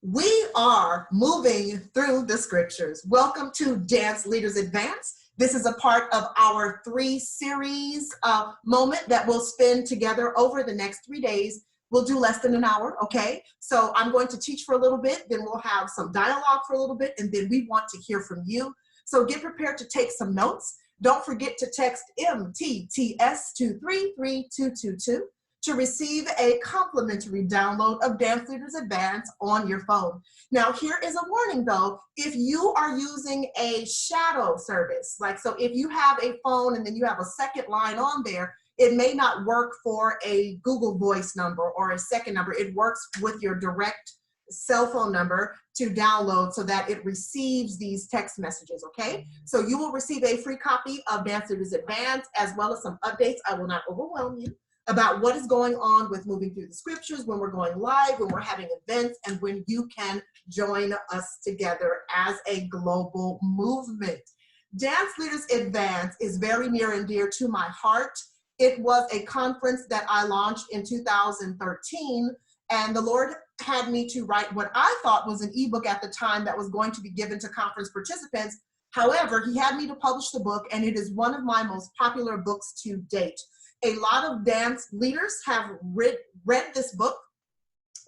We are moving through the scriptures. Welcome to Dance Leaders Advance. This is a part of our 3-series moment that we'll spend together over the next 3 days. We'll do less than an hour, okay? So I'm going to teach for a little bit, then we'll have some dialogue for a little bit, and then we want to hear from you. So get prepared to take some notes. Don't forget to text MTTS to 33222 to receive a complimentary download of Dance Leaders Advance on your phone. Now, here is a warning though, if you are using a shadow service, so if you have a phone and then you have a second line on there, it may not work for a Google Voice number or a second number. It works with your direct cell phone number to download so that it receives these text messages, okay? So you will receive a free copy of Dance Leaders Advance as well as some updates. I will not overwhelm you about what is going on with moving through the scriptures, when we're going live, when we're having events, and when you can join us together as a global movement. Dance Leaders Advance is very near and dear to my heart. It was a conference that I launched in 2013, and the Lord had me to write what I thought was an ebook at the time that was going to be given to conference participants. However, he had me to publish the book, and it is one of my most popular books to date. A lot of dance leaders have read this book.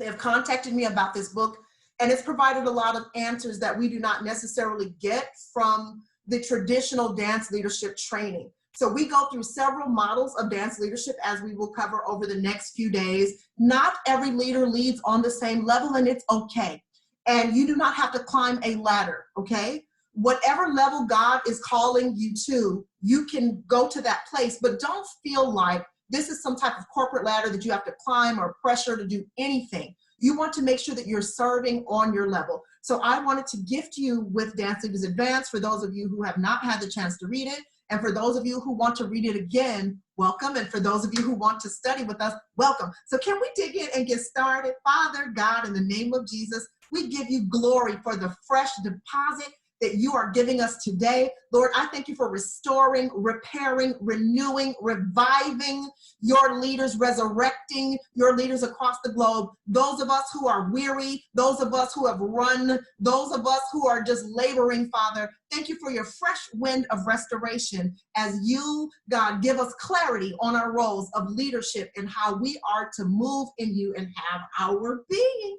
They have contacted me about this book, and it's provided a lot of answers that we do not necessarily get from the traditional dance leadership training. So we go through several models of dance leadership as we will cover over the next few days. Not every leader leads on the same level, and it's okay. And you do not have to climb a ladder, okay? Whatever level God is calling you to, you can go to that place, but don't feel like this is some type of corporate ladder that you have to climb or pressure to do anything. You want to make sure that you're serving on your level. So I wanted to gift you with Dance Leaders Advance for those of you who have not had the chance to read it. And for those of you who want to read it again, welcome. And for those of you who want to study with us, welcome. So can we dig in and get started? Father God, in the name of Jesus, we give you glory for the fresh deposit that you are giving us today. Lord, I thank you for restoring, repairing, renewing, reviving your leaders, resurrecting your leaders across the globe. Those of us who are weary, those of us who have run, those of us who are just laboring, Father, thank you for your fresh wind of restoration as you, God, give us clarity on our roles of leadership and how we are to move in you and have our being.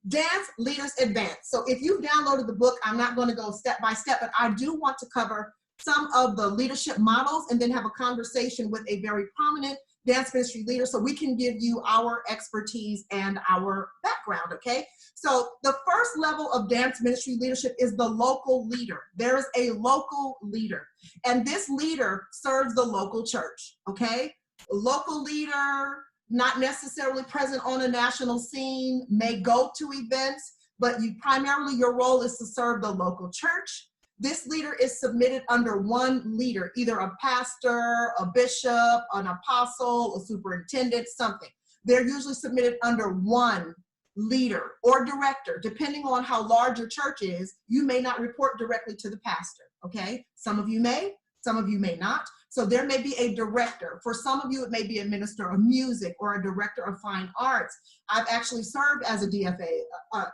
Dance Leaders Advance. So if you've downloaded the book, I'm not going to go step by step, but I do want to cover some of the leadership models and then have a conversation with a very prominent dance ministry leader so we can give you our expertise and our background, okay? So the first level of dance ministry leadership is the local leader. There is a local leader, and this leader serves the local church, okay? A local leader, not necessarily present on a national scene, may go to events, but primarily your role is to serve the local church. This leader is submitted under one leader, either a pastor, a bishop, an apostle, a superintendent, something. They're usually submitted under one leader or director. Depending on how large your church is, you may not report directly to the pastor, okay? Some of you may, some of you may not. So there may be a director. For some of you, it may be a minister of music or a director of fine arts. I've actually served as a DFA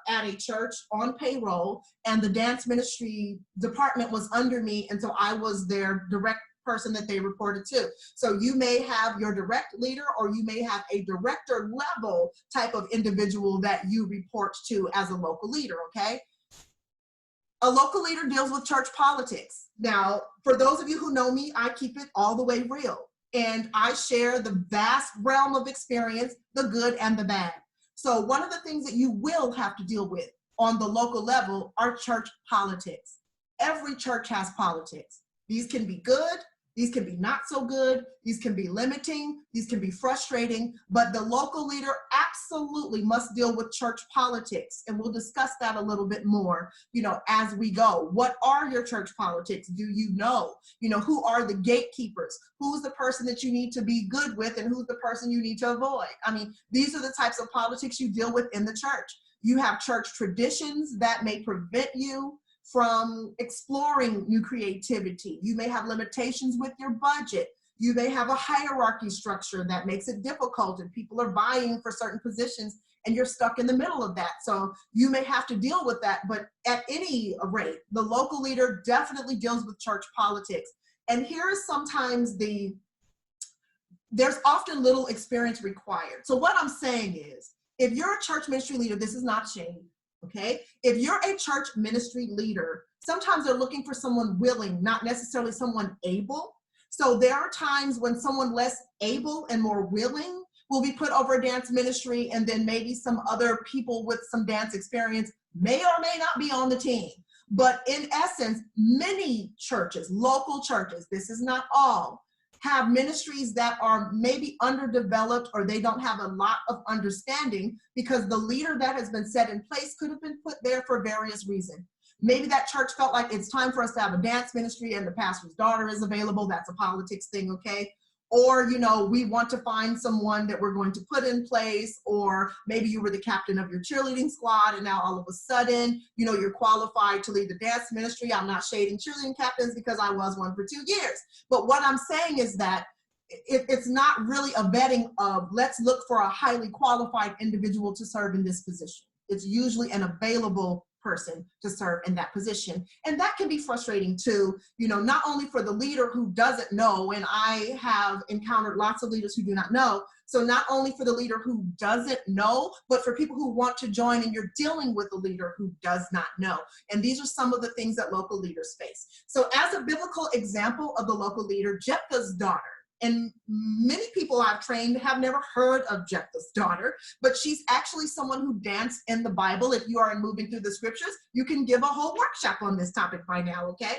at a church on payroll, and the dance ministry department was under me, and so I was their direct person that they reported to. So you may have your direct leader, or you may have a director level type of individual that you report to as a local leader, okay? A local leader deals with church politics. Now, for those of you who know me, I keep it all the way real. And I share the vast realm of experience, the good and the bad. So one of the things that you will have to deal with on the local level are church politics. Every church has politics. These can be good, these can be not so good, these can be limiting, these can be frustrating, but the local leader absolutely must deal with church politics. And we'll discuss that a little bit more, as we go. What are your church politics? Do you know? Who are the gatekeepers? Who's the person that you need to be good with and who's the person you need to avoid? I mean, these are the types of politics you deal with in the church. You have church traditions that may prevent you from exploring new creativity. You may have limitations with your budget. You may have a hierarchy structure that makes it difficult and people are vying for certain positions and you're stuck in the middle of that. So you may have to deal with that, but at any rate, the local leader definitely deals with church politics. And here is sometimes there's often little experience required. So what I'm saying is, if you're a church ministry leader, this is not shame, okay? If you're a church ministry leader, sometimes they're looking for someone willing, not necessarily someone able. So there are times when someone less able and more willing will be put over a dance ministry, and then maybe some other people with some dance experience may or may not be on the team. But in essence, many churches, local churches, this is not all, have ministries that are maybe underdeveloped, or they don't have a lot of understanding because the leader that has been set in place could have been put there for various reasons. Maybe that church felt like it's time for us to have a dance ministry and the pastor's daughter is available. That's a politics thing, okay? Or, we want to find someone that we're going to put in place, or maybe you were the captain of your cheerleading squad and now all of a sudden, you're qualified to lead the dance ministry. I'm not shading cheerleading captains because I was one for 2 years. But what I'm saying is that it's not really a vetting of, let's look for a highly qualified individual to serve in this position. It's usually an available person to serve in that position. And that can be frustrating too, not only for the leader who doesn't know, and I have encountered lots of leaders who do not know. So not only for the leader who doesn't know, but for people who want to join and you're dealing with a leader who does not know. And these are some of the things that local leaders face. So as a biblical example of the local leader, Jephthah's daughter. And many people I've trained have never heard of Jephthah's daughter, but she's actually someone who danced in the Bible. If you are moving through the scriptures, you can give a whole workshop on this topic by now, okay?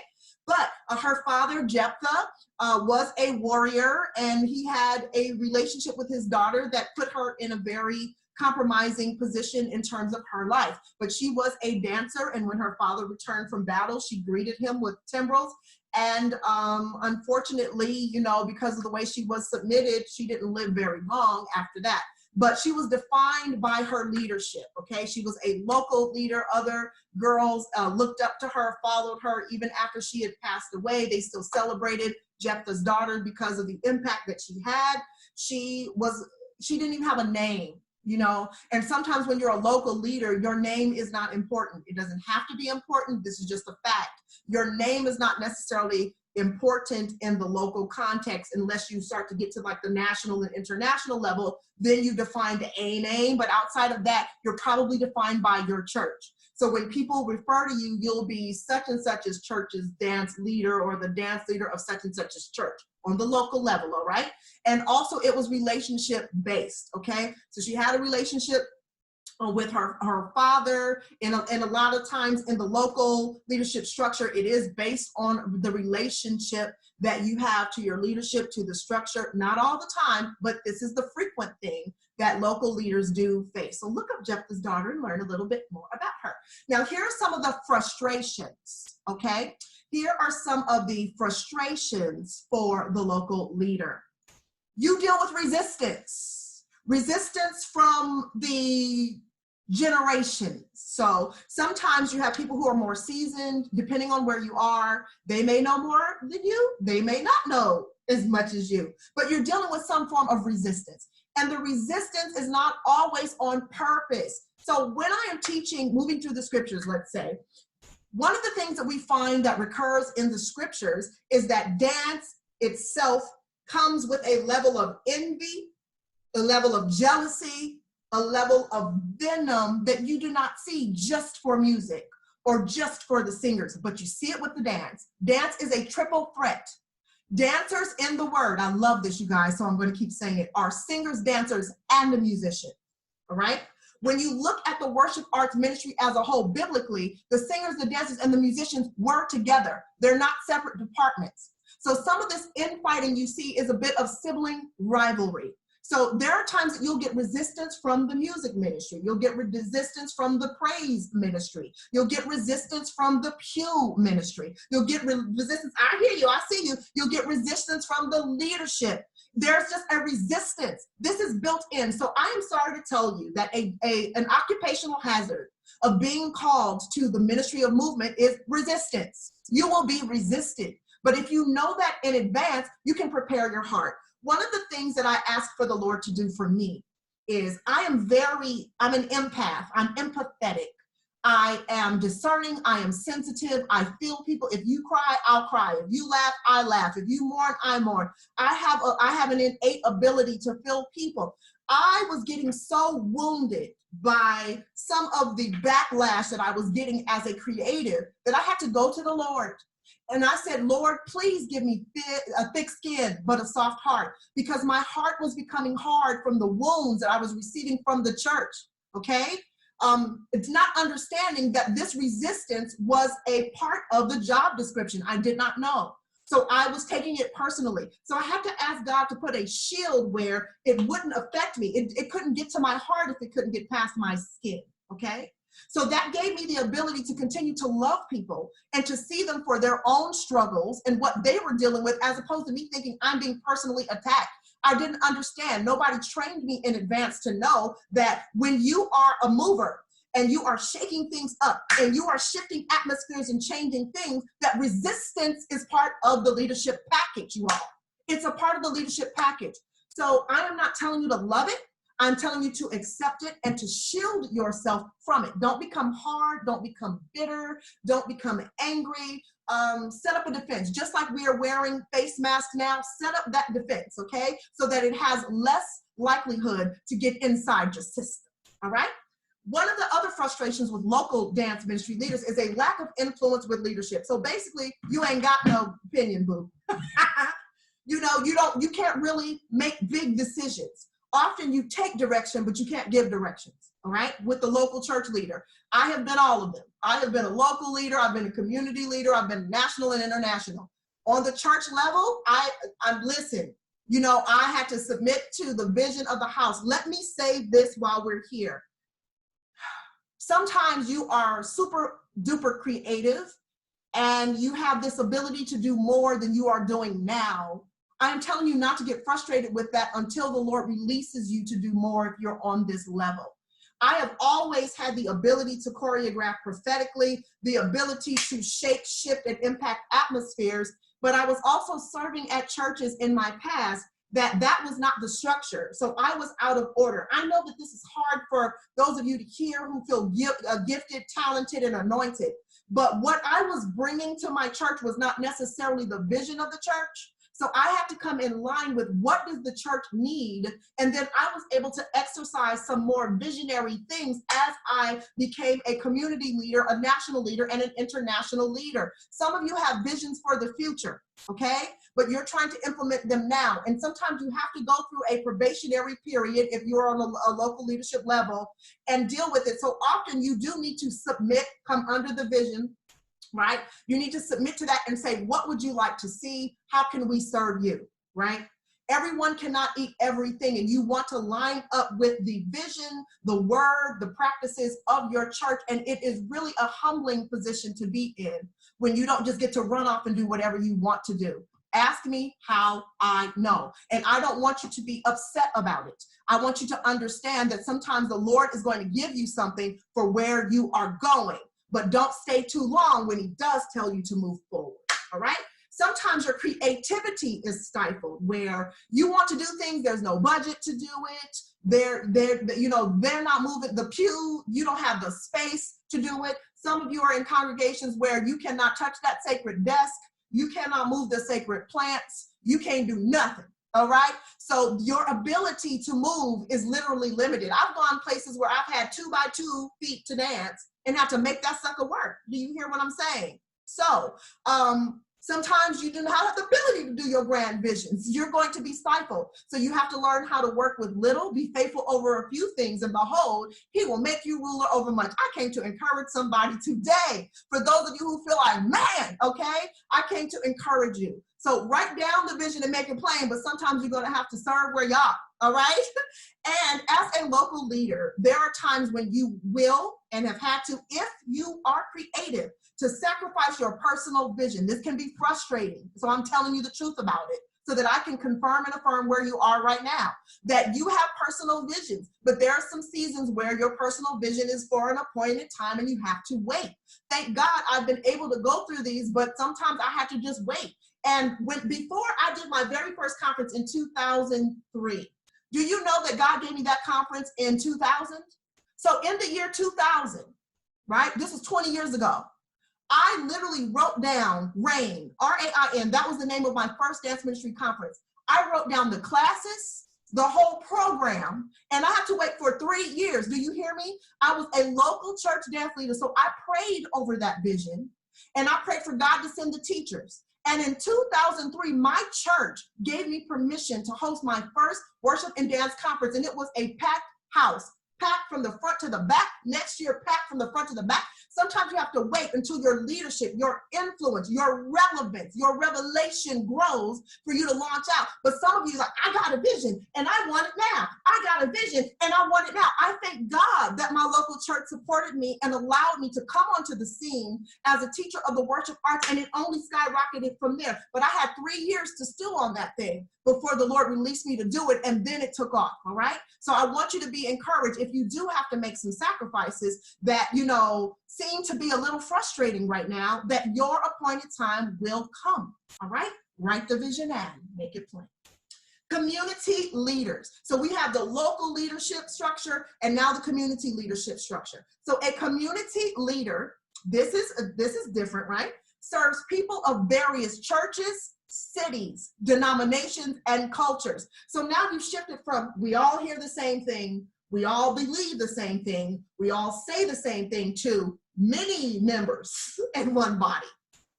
But her father, Jephthah, was a warrior, and he had a relationship with his daughter that put her in a very compromising position in terms of her life. But she was a dancer, and when her father returned from battle, she greeted him with timbrels. And unfortunately, because of the way she was submitted, she didn't live very long after that. But she was defined by her leadership, okay? She was a local leader. Other girls looked up to her, followed her. Even after she had passed away, they still celebrated Jephthah's daughter because of the impact that she had. She didn't even have a name. And sometimes when you're a local leader, your name is not important. It doesn't have to be important. This is just a fact. Your name is not necessarily important in the local context unless you start to get to like the national and international level. Then you define a name, but outside of that, you're probably defined by your church. So when people refer to you, you'll be such and such as church's dance leader, or the dance leader of such and such as church on the local level, all right? And also it was relationship based, okay? So she had a relationship with her father, and a lot of times in the local leadership structure, it is based on the relationship that you have to your leadership, to the structure. Not all the time, but this is the frequent thing that local leaders do face. So look up Jephthah's daughter and learn a little bit more about her. Now, here are some of the frustrations, okay? Here are some of the frustrations for the local leader. You deal with resistance from the generations. So sometimes you have people who are more seasoned, depending on where you are. They may know more than you. They may not know as much as you, but you're dealing with some form of resistance. And the resistance is not always on purpose. So when I am teaching, moving through the scriptures, let's say, one of the things that we find that recurs in the scriptures is that dance itself comes with a level of envy, a level of jealousy, a level of venom that you do not see just for music or just for the singers, but you see it with the dance. Dance is a triple threat. Dancers in the word, I love this, you guys, so I'm going to keep saying it, are singers, dancers, and the musician, all right? When you look at the worship arts ministry as a whole, biblically, the singers, the dancers, and the musicians were together. They're not separate departments. So some of this infighting you see is a bit of sibling rivalry. So there are times that you'll get resistance from the music ministry. You'll get resistance from the praise ministry. You'll get resistance from the pew ministry. You'll get resistance. I hear you. I see you. You'll get resistance from the leadership. There's just a resistance. This is built in. So I am sorry to tell you that an occupational hazard of being called to the ministry of movement is resistance. You will be resisted. But if you know that in advance, you can prepare your heart. One of the things that I ask for the Lord to do for me is I'm an empath. I'm empathetic. I am discerning. I am sensitive. I feel people. If you cry, I'll cry. If you laugh, I laugh. If you mourn, I mourn. I have an innate ability to feel people. I was getting so wounded by some of the backlash that I was getting as a creative that I had to go to the Lord. And I said, Lord, please give me a thick skin, but a soft heart, because my heart was becoming hard from the wounds that I was receiving from the church, okay? It's not understanding that this resistance was a part of the job description. I did not know. So I was taking it personally. So I had to ask God to put a shield where it wouldn't affect me. It couldn't get to my heart if it couldn't get past my skin, okay? So that gave me the ability to continue to love people and to see them for their own struggles and what they were dealing with, as opposed to me thinking I'm being personally attacked. I didn't understand. Nobody trained me in advance to know that when you are a mover and you are shaking things up and you are shifting atmospheres and changing things, that resistance is part of the leadership package, you all. It's a part of the leadership package. So I am not telling you to love it. I'm telling you to accept it and to shield yourself from it. Don't become hard. Don't become bitter. Don't become angry. Set up a defense. Just like we are wearing face masks now, set up that defense, okay? So that it has less likelihood to get inside your system, all right? One of the other frustrations with local dance ministry leaders is a lack of influence with leadership. So basically, you ain't got no opinion, boo. You can't really make big decisions. Often you take direction, but you can't give directions, all right? With the local church leader. I have been all of them. I have been a local leader. I've been a community leader. I've been national and international. On the church level, listen, I had to submit to the vision of the house. Let me say this while we're here. Sometimes you are super duper creative and you have this ability to do more than you are doing now. I'm telling you not to get frustrated with that until the Lord releases you to do more if you're on this level. I have always had the ability to choreograph prophetically, the ability to shake, shift, and impact atmospheres, but I was also serving at churches in my past that was not the structure. So I was out of order. I know that this is hard for those of you to hear who feel gifted, talented, and anointed, but what I was bringing to my church was not necessarily the vision of the church. So I had to come in line with what does the church need? And then I was able to exercise some more visionary things as I became a community leader, a national leader, and an international leader. Some of you have visions for the future, okay? But you're trying to implement them now. And sometimes you have to go through a probationary period if you're on a local leadership level and deal with it. So often you do need to submit, come under the vision, right? You need to submit to that and say, what would you like to see? How can we serve you, right? Everyone cannot eat everything, and you want to line up with the vision, the word, the practices of your church, and it is really a humbling position to be in when you don't just get to run off and do whatever you want to do. Ask me how I know, and I don't want you to be upset about it. I want you to understand that sometimes the Lord is going to give you something for where you are going. But don't stay too long when he does tell you to move forward, all right? Sometimes your creativity is stifled where you want to do things, there's no budget to do it. They're not moving the pew, you don't have the space to do it. Some of you are in congregations where you cannot touch that sacred desk, you cannot move the sacred plants, you can't do nothing. All right. So your ability to move is literally limited. I've gone places where I've had 2x2 feet to dance and have to make that sucker work. Do you hear what I'm saying? So sometimes you do not have the ability to do your grand visions. You're going to be stifled. So you have to learn how to work with little, be faithful over a few things, and behold, he will make you ruler over much. I came to encourage somebody today. For those of you who feel like, man, okay, I came to encourage you. So write down the vision and make it plain, but sometimes you're going to have to serve where you are, all right? And as a local leader, there are times when you will and have had to, if you are creative, to sacrifice your personal vision. This can be frustrating, so I'm telling you the truth about it so that I can confirm and affirm where you are right now, that you have personal visions, but there are some seasons where your personal vision is for an appointed time and you have to wait. Thank God I've been able to go through these, but sometimes I had to just wait. And before I did my very first conference in 2003, Do you know that God gave me that conference in 2000? So in the year 2000, right? This was 20 years ago. I literally wrote down RAIN, R-A-I-N. That was the name of my first dance ministry conference. I wrote down the classes, the whole program, and I had to wait for 3 years. Do you hear me? I was a local church dance leader, so I prayed over that vision, and I prayed for God to send the teachers. And in 2003, my church gave me permission to host my first worship and dance conference, and it was a packed house, packed from the front to the back. Next year, packed from the front to the back. Sometimes you have to wait until your leadership, your influence, your relevance, your revelation grows for you to launch out. But some of you are like, I got a vision and I want it now. I got a vision and I want it now. I thank God that my local church supported me and allowed me to come onto the scene as a teacher of the worship arts, and it only skyrocketed from there. But I had 3 years to stew on that thing before the Lord released me to do it, and then it took off, all right? So I want you to be encouraged. If you do have to make some sacrifices that, seem to be a little frustrating right now, that your appointed time will come, all right? Write the vision down, make it plain. Community leaders. So we have the local leadership structure and now the community leadership structure. So a community leader, this is different, right? Serves people of various churches, cities, denominations, and cultures. So now you've shifted from we all hear the same thing, we all believe the same thing, we all say the same thing, to many members in one body,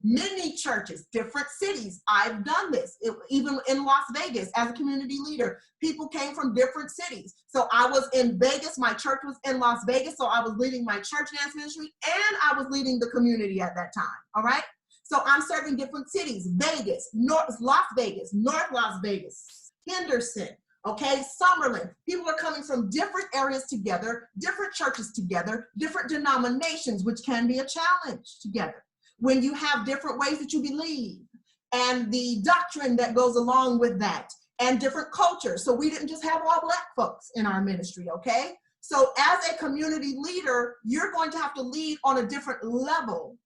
many churches, different cities. I've done this. Even in Las Vegas as a community leader, people came from different cities. So I was in Vegas, my church was in Las Vegas, so I was leading my church dance ministry and I was leading the community at that time, all right? So I'm serving different cities: Vegas, North Las Vegas, Henderson, okay, Summerlin. People are coming from different areas together, different churches together, different denominations, which can be a challenge together when you have different ways that you believe and the doctrine that goes along with that, and different cultures. So we didn't just have all Black folks in our ministry, okay? So as a community leader, you're going to have to lead on a different level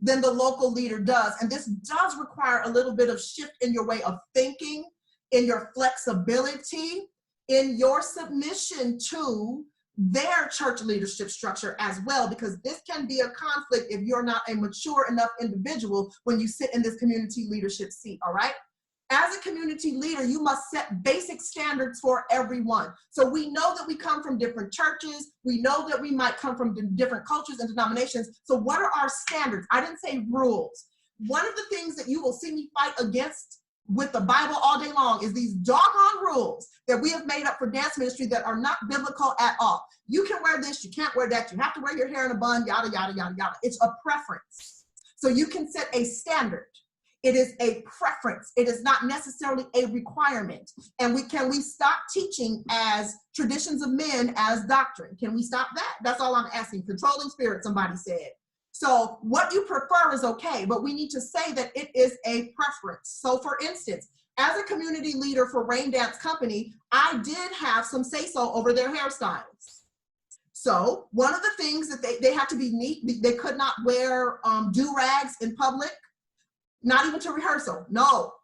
than the local leader does. And this does require a little bit of shift in your way of thinking, in your flexibility, in your submission to their church leadership structure as well, because this can be a conflict if you're not a mature enough individual when you sit in this community leadership seat, all right? As a community leader, you must set basic standards for everyone. So we know that we come from different churches. We know that we might come from different cultures and denominations. So what are our standards? I didn't say rules. One of the things that you will see me fight against with the Bible all day long is these doggone rules that we have made up for dance ministry that are not biblical at all. You can wear this, you can't wear that, you have to wear your hair in a bun, yada, yada, yada, yada. It's a preference. So you can set a standard. It is a preference. It is not necessarily a requirement. And can we stop teaching as traditions of men as doctrine? Can we stop that? That's all I'm asking. Controlling spirit, somebody said. So what you prefer is okay, but we need to say that it is a preference. So for instance, as a community leader for Rain Dance Company, I did have some say-so over their hairstyles. So one of the things that they had to be neat. They could not wear do-rags in public. Not even to rehearsal. No,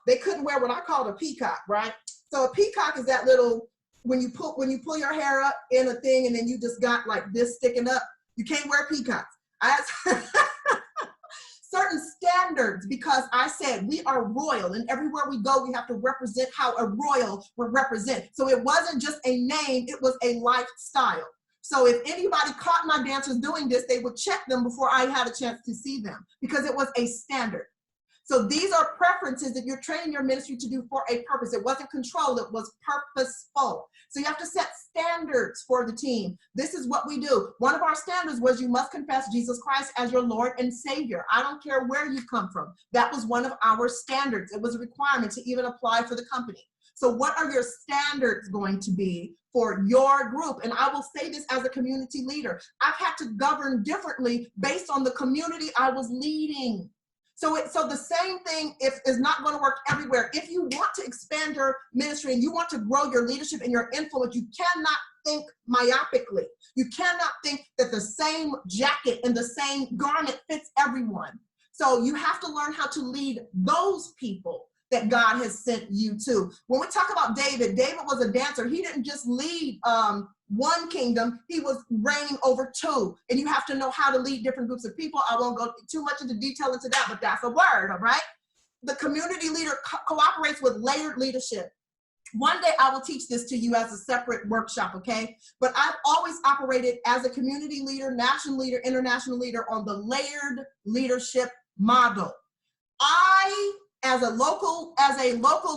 they couldn't wear what I call a peacock, right? So a peacock is that little, when you pull your hair up in a thing and then you just got like this sticking up, you can't wear peacocks. I had certain standards because I said we are royal and everywhere we go, we have to represent how a royal would represent. So it wasn't just a name, it was a lifestyle. So if anybody caught my dancers doing this, they would check them before I had a chance to see them because it was a standard. So these are preferences that you're training your ministry to do for a purpose. It wasn't control, it was purposeful. So you have to set standards for the team. This is what we do. One of our standards was you must confess Jesus Christ as your Lord and Savior. I don't care where you come from. That was one of our standards. It was a requirement to even apply for the company. So what are your standards going to be for your group? And I will say this as a community leader. I've had to govern differently based on the community I was leading. So the same thing is not going to work everywhere. If you want to expand your ministry and you want to grow your leadership and your influence, you cannot think myopically. You cannot think that the same jacket and the same garment fits everyone. So you have to learn how to lead those people that God has sent you to. When we talk about David, David was a dancer. He didn't just lead one kingdom, he was reigning over two. And you have to know how to lead different groups of people. I won't go too much into detail into that, but that's a word, all right? The community leader cooperates with layered leadership. One day I will teach this to you as a separate workshop, okay? But I've always operated as a community leader, national leader, international leader on the layered leadership model. I, as a local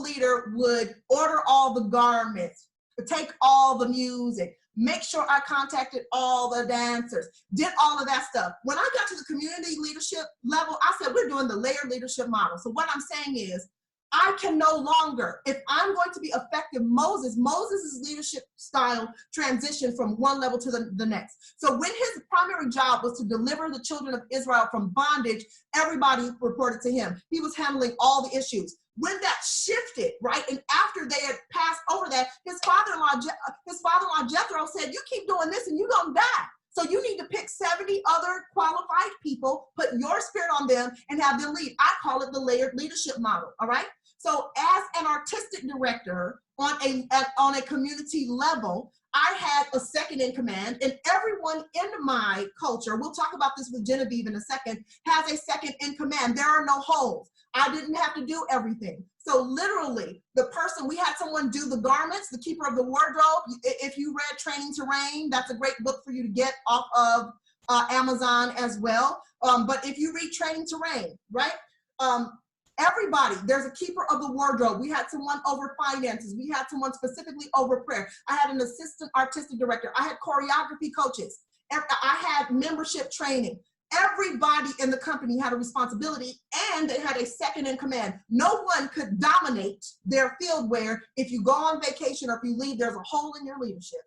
leader, would order all the garments, take all the music, make sure I contacted all the dancers, did all of that stuff. When I got to the community leadership level, I said, we're doing the layered leadership model. So what I'm saying is, I can no longer, if I'm going to be effective, Moses' leadership style transitioned from one level to the next. So when his primary job was to deliver the children of Israel from bondage, everybody reported to him. He was handling all the issues. When that shifted, right, and after they had passed over that, his father-in-law Jethro said, you keep doing this and you're gonna die. So you need to pick 70 other qualified people, put your spirit on them, and have them lead. I call it the layered leadership model, all right? So as an artistic director on a community level, I had a second in command, and everyone in my culture, we'll talk about this with Genevieve in a second, has a second in command. There are no holes. I didn't have to do everything. So literally, we had someone do the garments, the keeper of the wardrobe. If you read Training to Reign, that's a great book for you to get off of Amazon as well. But if you read Training to Reign, right? Everybody, there's a keeper of the wardrobe. We had someone over finances. We had someone specifically over prayer. I had an assistant artistic director. I had choreography coaches. I had membership training. Everybody in the company had a responsibility, and they had a second in command. No one could dominate their field where if you go on vacation or if you leave, there's a hole in your leadership.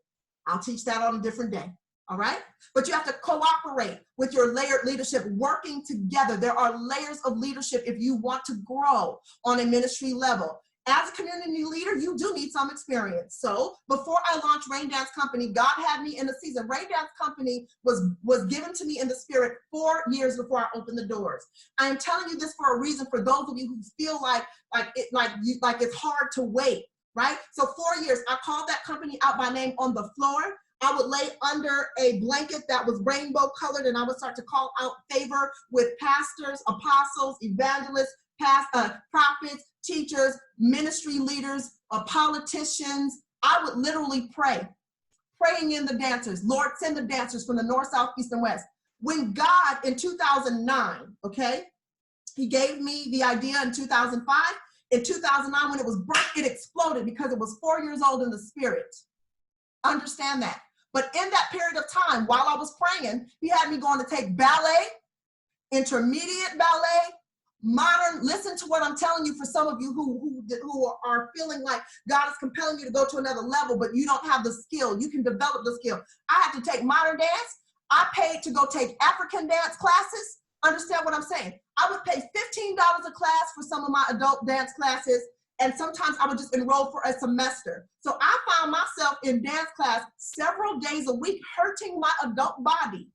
I'll teach that on a different day. All right? But you have to cooperate with your layered leadership, working together. There are layers of leadership if you want to grow on a ministry level. As a community leader, you do need some experience. So before I launched Rain Dance Company, God had me in the season. Rain Dance Company was given to me in the spirit 4 years before I opened the doors. I am telling you this for a reason, for those of you who feel like it's hard to wait, right? So 4 years, I called that company out by name on the floor. I would lay under a blanket that was rainbow colored, and I would start to call out favor with pastors, apostles, evangelists, prophets, teachers, ministry leaders, politicians. I would literally praying in the dancers. Lord, send the dancers from the north, south, east, and west. When God, in 2009, okay, he gave me the idea in 2005. In 2009, when it was birthed, it exploded because it was 4 years old in the spirit. Understand that. But in that period of time, while I was praying, he had me going to take ballet, intermediate ballet, modern. Listen to what I'm telling you for some of you who are feeling like God is compelling you to go to another level, but you don't have the skill. You can develop the skill. I had to take modern dance. I paid to go take African dance classes. Understand what I'm saying? I would pay $15 a class for some of my adult dance classes, and sometimes I would just enroll for a semester. So I found myself in dance class several days a week, hurting my adult body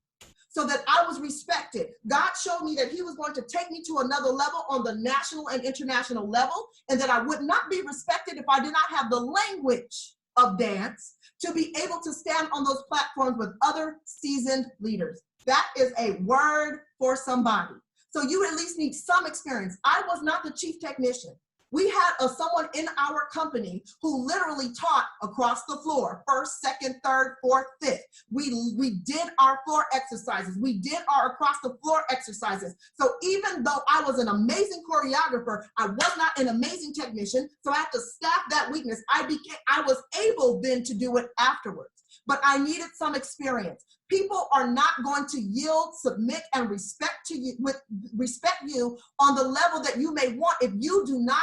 so that I was respected. God showed me that he was going to take me to another level on the national and international level, and that I would not be respected if I did not have the language of dance to be able to stand on those platforms with other seasoned leaders. That is a word for somebody. So you at least need some experience. I was not the chief technician. We had someone in our company who literally taught across the floor, first, second, third, fourth, fifth. We did our floor exercises. We did our across the floor exercises. So even though I was an amazing choreographer, I was not an amazing technician. So I had to staff that weakness. I was able then to do it afterwards, but I needed some experience. People are not going to yield, submit, and respect you on the level that you may want if you do not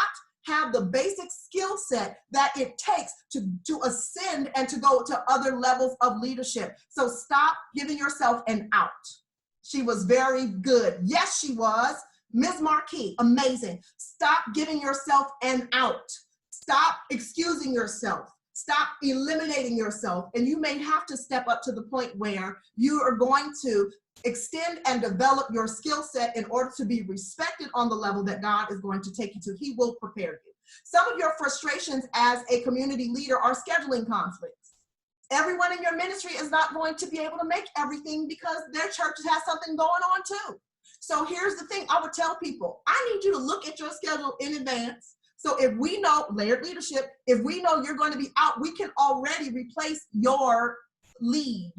have the basic skill set that it takes to ascend and to go to other levels of leadership. So stop giving yourself an out. She was very good. Yes, she was. Ms. Marquis, amazing. Stop giving yourself an out. Stop excusing yourself. Stop eliminating yourself. And you may have to step up to the point where you are going to extend and develop your skill set in order to be respected on the level that God is going to take you to. He will prepare you. Some of your frustrations as a community leader are scheduling conflicts. Everyone in your ministry is not going to be able to make everything because their church has something going on too. So here's the thing I would tell people, I need you to look at your schedule in advance. So if we know, layered leadership, if we know you're going to be out, we can already replace your lead,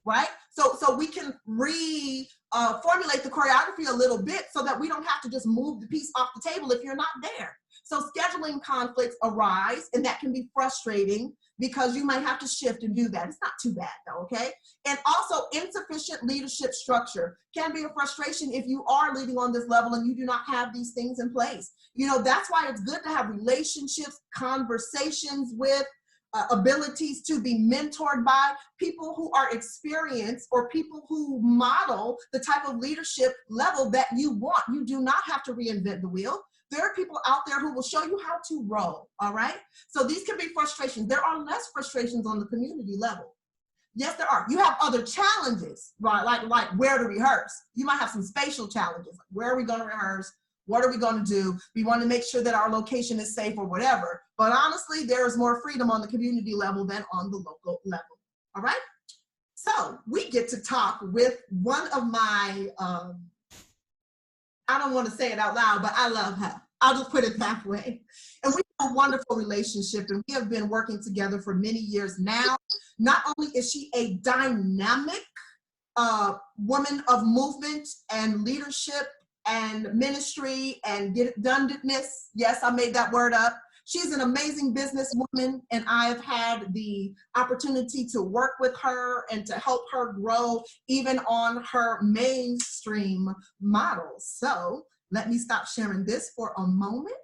right? So we can formulate the choreography a little bit so that we don't have to just move the piece off the table if you're not there. So scheduling conflicts arise, and that can be frustrating because you might have to shift and do that. It's not too bad though, okay? And also insufficient leadership structure can be a frustration if you are leading on this level and you do not have these things in place. You know, that's why it's good to have relationships, conversations with, abilities to be mentored by people who are experienced or people who model the type of leadership level that you want. You do not have to reinvent the wheel. There are people out there who will show you how to roll, all right? So these can be frustrations. There are less frustrations on the community level. Yes, there are. You have other challenges, right? Like where to rehearse. You might have some spatial challenges. Where are we going to rehearse? What are we going to do? We want to make sure that our location is safe or whatever. But honestly, there is more freedom on the community level than on the local level, all right? So we get to talk with one of my, I don't want to say it out loud, but I love her. I'll just put it that way. And we have a wonderful relationship, and we have been working together for many years now. Not only is she a dynamic woman of movement and leadership and ministry and get-it-done-ness. Yes, I made that word up. She's an amazing businesswoman, and I've had the opportunity to work with her and to help her grow even on her mainstream models. So let me stop sharing this for a moment.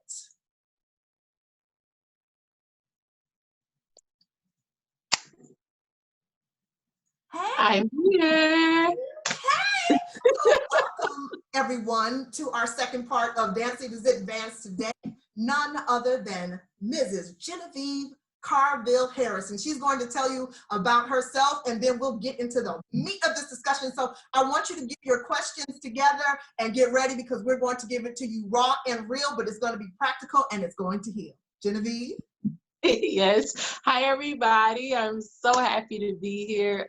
Hey. I'm here. Hey. So welcome everyone to our second part of Dance Leaders Advance today. None other than Mrs. Genevieve Carville Harrison. She's going to tell you about herself, and then we'll get into the meat of this discussion. So I want you to get your questions together and get ready because we're going to give it to you raw and real, but it's going to be practical and it's going to heal. Genevieve? Yes. Hi, everybody. I'm so happy to be here.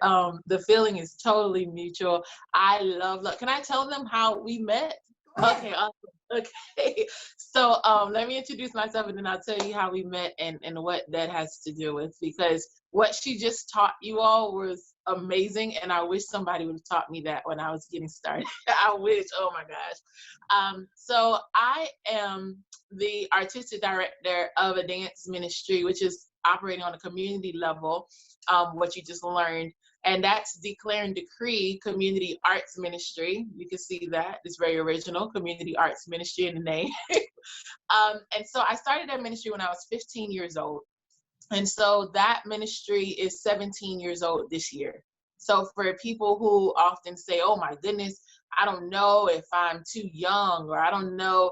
The feeling is totally mutual. I love. Can I tell them how we met? Okay. Awesome. Okay. So let me introduce myself, and then I'll tell you how we met and what that has to do with, because what she just taught you all was amazing, and I wish somebody would have taught me that when I was getting started. I wish. Oh my gosh. So I am the artistic director of a dance ministry, which is operating on a community level, what you just learned. And that's Declare and Decree Community Arts Ministry. You can see that. It's very original, Community Arts Ministry in the name. And so I started that ministry when I was 15 years old. And so that ministry is 17 years old this year. So for people who often say, oh my goodness, I don't know if I'm too young, or I don't know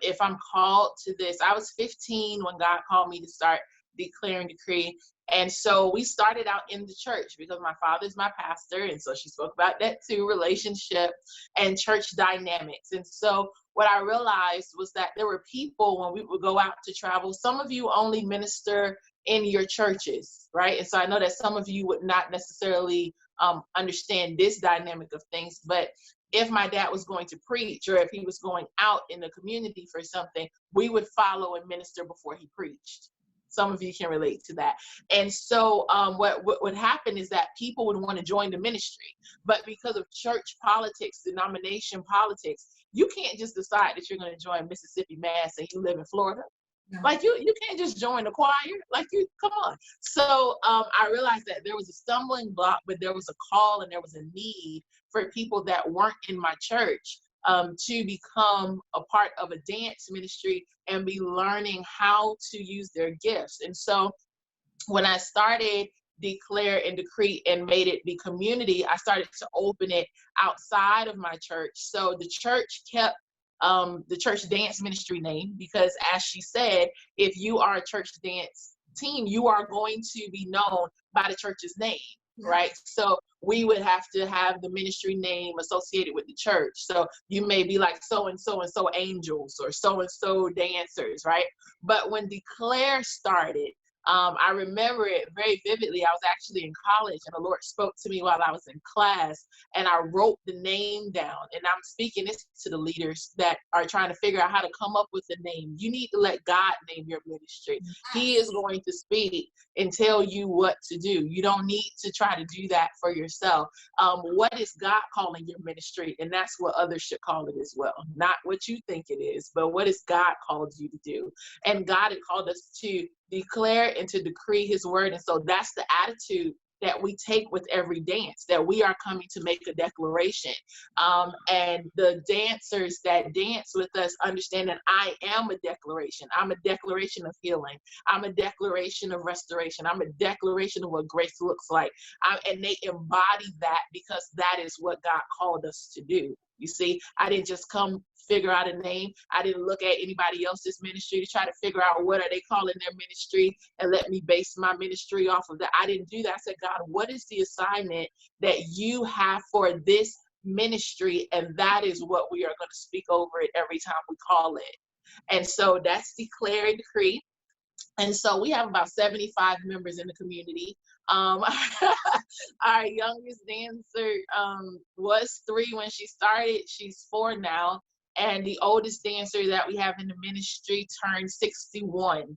if I'm called to this. I was 15 when God called me to start Declare and Decree. And so we started out in the church because my father's my pastor. And so she spoke about that too, relationship and church dynamics. And so what I realized was that there were people when we would go out to travel, some of you only minister in your churches, right? And so I know that some of you would not necessarily understand this dynamic of things, but if my dad was going to preach, or if he was going out in the community for something, we would follow and minister before he preached. Some of you can relate to that. And so what would happen is that people would want to join the ministry, but because of church politics, denomination politics, you can't just decide that you're going to join Mississippi Mass and you live in Florida. No. Like you can't just join the choir. Like you, come on. So I realized that there was a stumbling block, but there was a call and there was a need for people that weren't in my church to become a part of a dance ministry and be learning how to use their gifts. And so when I started Declare and Decree and made it the community, I started to open it outside of my church. So the church kept the church dance ministry name, because as she said, if you are a church dance team, you are going to be known by the church's name, right? So we would have to have the ministry name associated with the church. So you may be like so and so angels or so and so dancers, right? But when Declare started, I remember it very vividly. I was actually in college and the Lord spoke to me while I was in class, and I wrote the name down. And I'm speaking this to the leaders that are trying to figure out how to come up with a name. You need to let God name your ministry. He is going to speak and tell you what to do. You don't need to try to do that for yourself. What is God calling your ministry? And that's what others should call it as well. Not what you think it is, but what has God called you to do? And God had called us to declare and to decree his word. And so that's the attitude that we take with every dance, that we are coming to make a declaration. And the dancers that dance with us understand that I am a declaration. I'm a declaration of healing. I'm a declaration of restoration. I'm a declaration of what grace looks like. And they embody that because that is what God called us to do. You see, I didn't just come figure out a name. I didn't look at anybody else's ministry to try to figure out what are they calling their ministry and let me base my ministry off of that. I didn't do that. I said, God, what is the assignment that you have for this ministry? And that is what we are going to speak over it every time we call it. And so that's Declare and Decree. And so we have about 75 members in the community. Our youngest dancer was 3 when she started. She's 4 now. And the oldest dancer that we have in the ministry turned 61